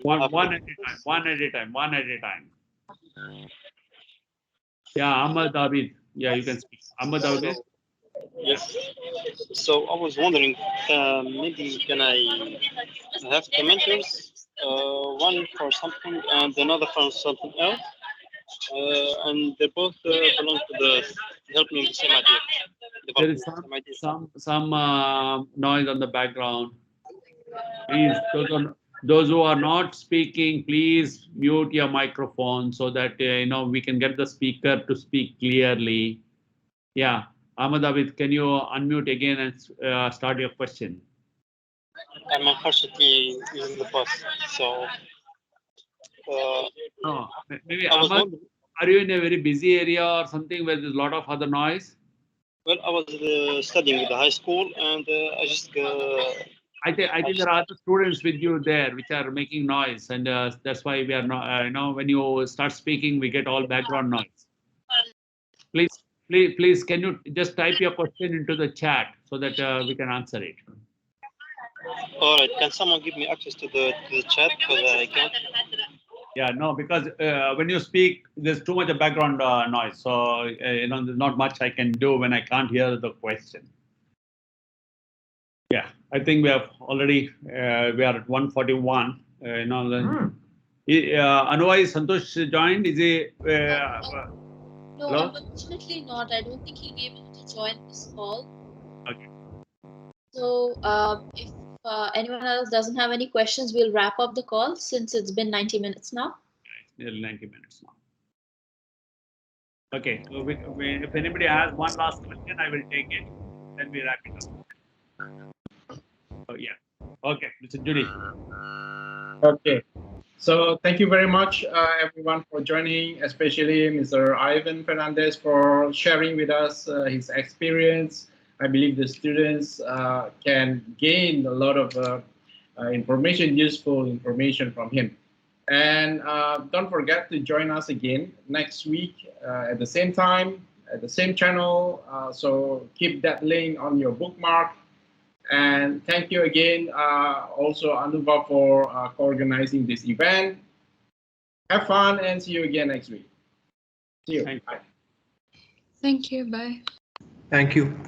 One at a time. Yeah, Ahmad Abid. Yeah, you can speak. Ahmad Abid. Yes. So I was wondering, maybe can I have two mentors, one for something and another for something else, and they both belong to help me in the same idea. There is some noise on the background. Please, those who are not speaking, please mute your microphone so that we can get the speaker to speak clearly. Yeah, Ahmad Abid, can you unmute again and start your question? I'm unfortunately using the bus, so. No, maybe Ahmad, are you in a very busy area or something where there's a lot of other noise? Well, I was studying with the high school, and I just. I think there are other students with you there which are making noise, and that's why we are not. When you start speaking, we get all background noise. Please, can you just type your question into the chat so that we can answer it? All right. Can someone give me access to the chat because I can't? Yeah, no, because when you speak, there's too much of background noise. So there's not much I can do when I can't hear the question. Yeah, I think we have already we are at 1:41. Otherwise, Santosh joined. Is he? No, hello? unfortunately not. I don't think he'll be able to join this call. Okay. So if anyone else doesn't have any questions, we'll wrap up the call since it's been 90 minutes now. It's nearly 90 minutes now. Okay, so if anybody has one last question, I will take it. Then we wrap it up. Oh, yeah. Okay, Mr. Judy. Okay. So thank you very much, everyone, for joining, especially Mr. Ivan Fernandes for sharing with us his experience. I believe the students can gain a lot of information, useful information from him. And don't forget to join us again next week at the same time, at the same channel. So keep that link on your bookmark. And thank you again, also Anuva, for organizing this event. Have fun and see you again next week. See you. Thank you. Thank you. Bye. Thank you.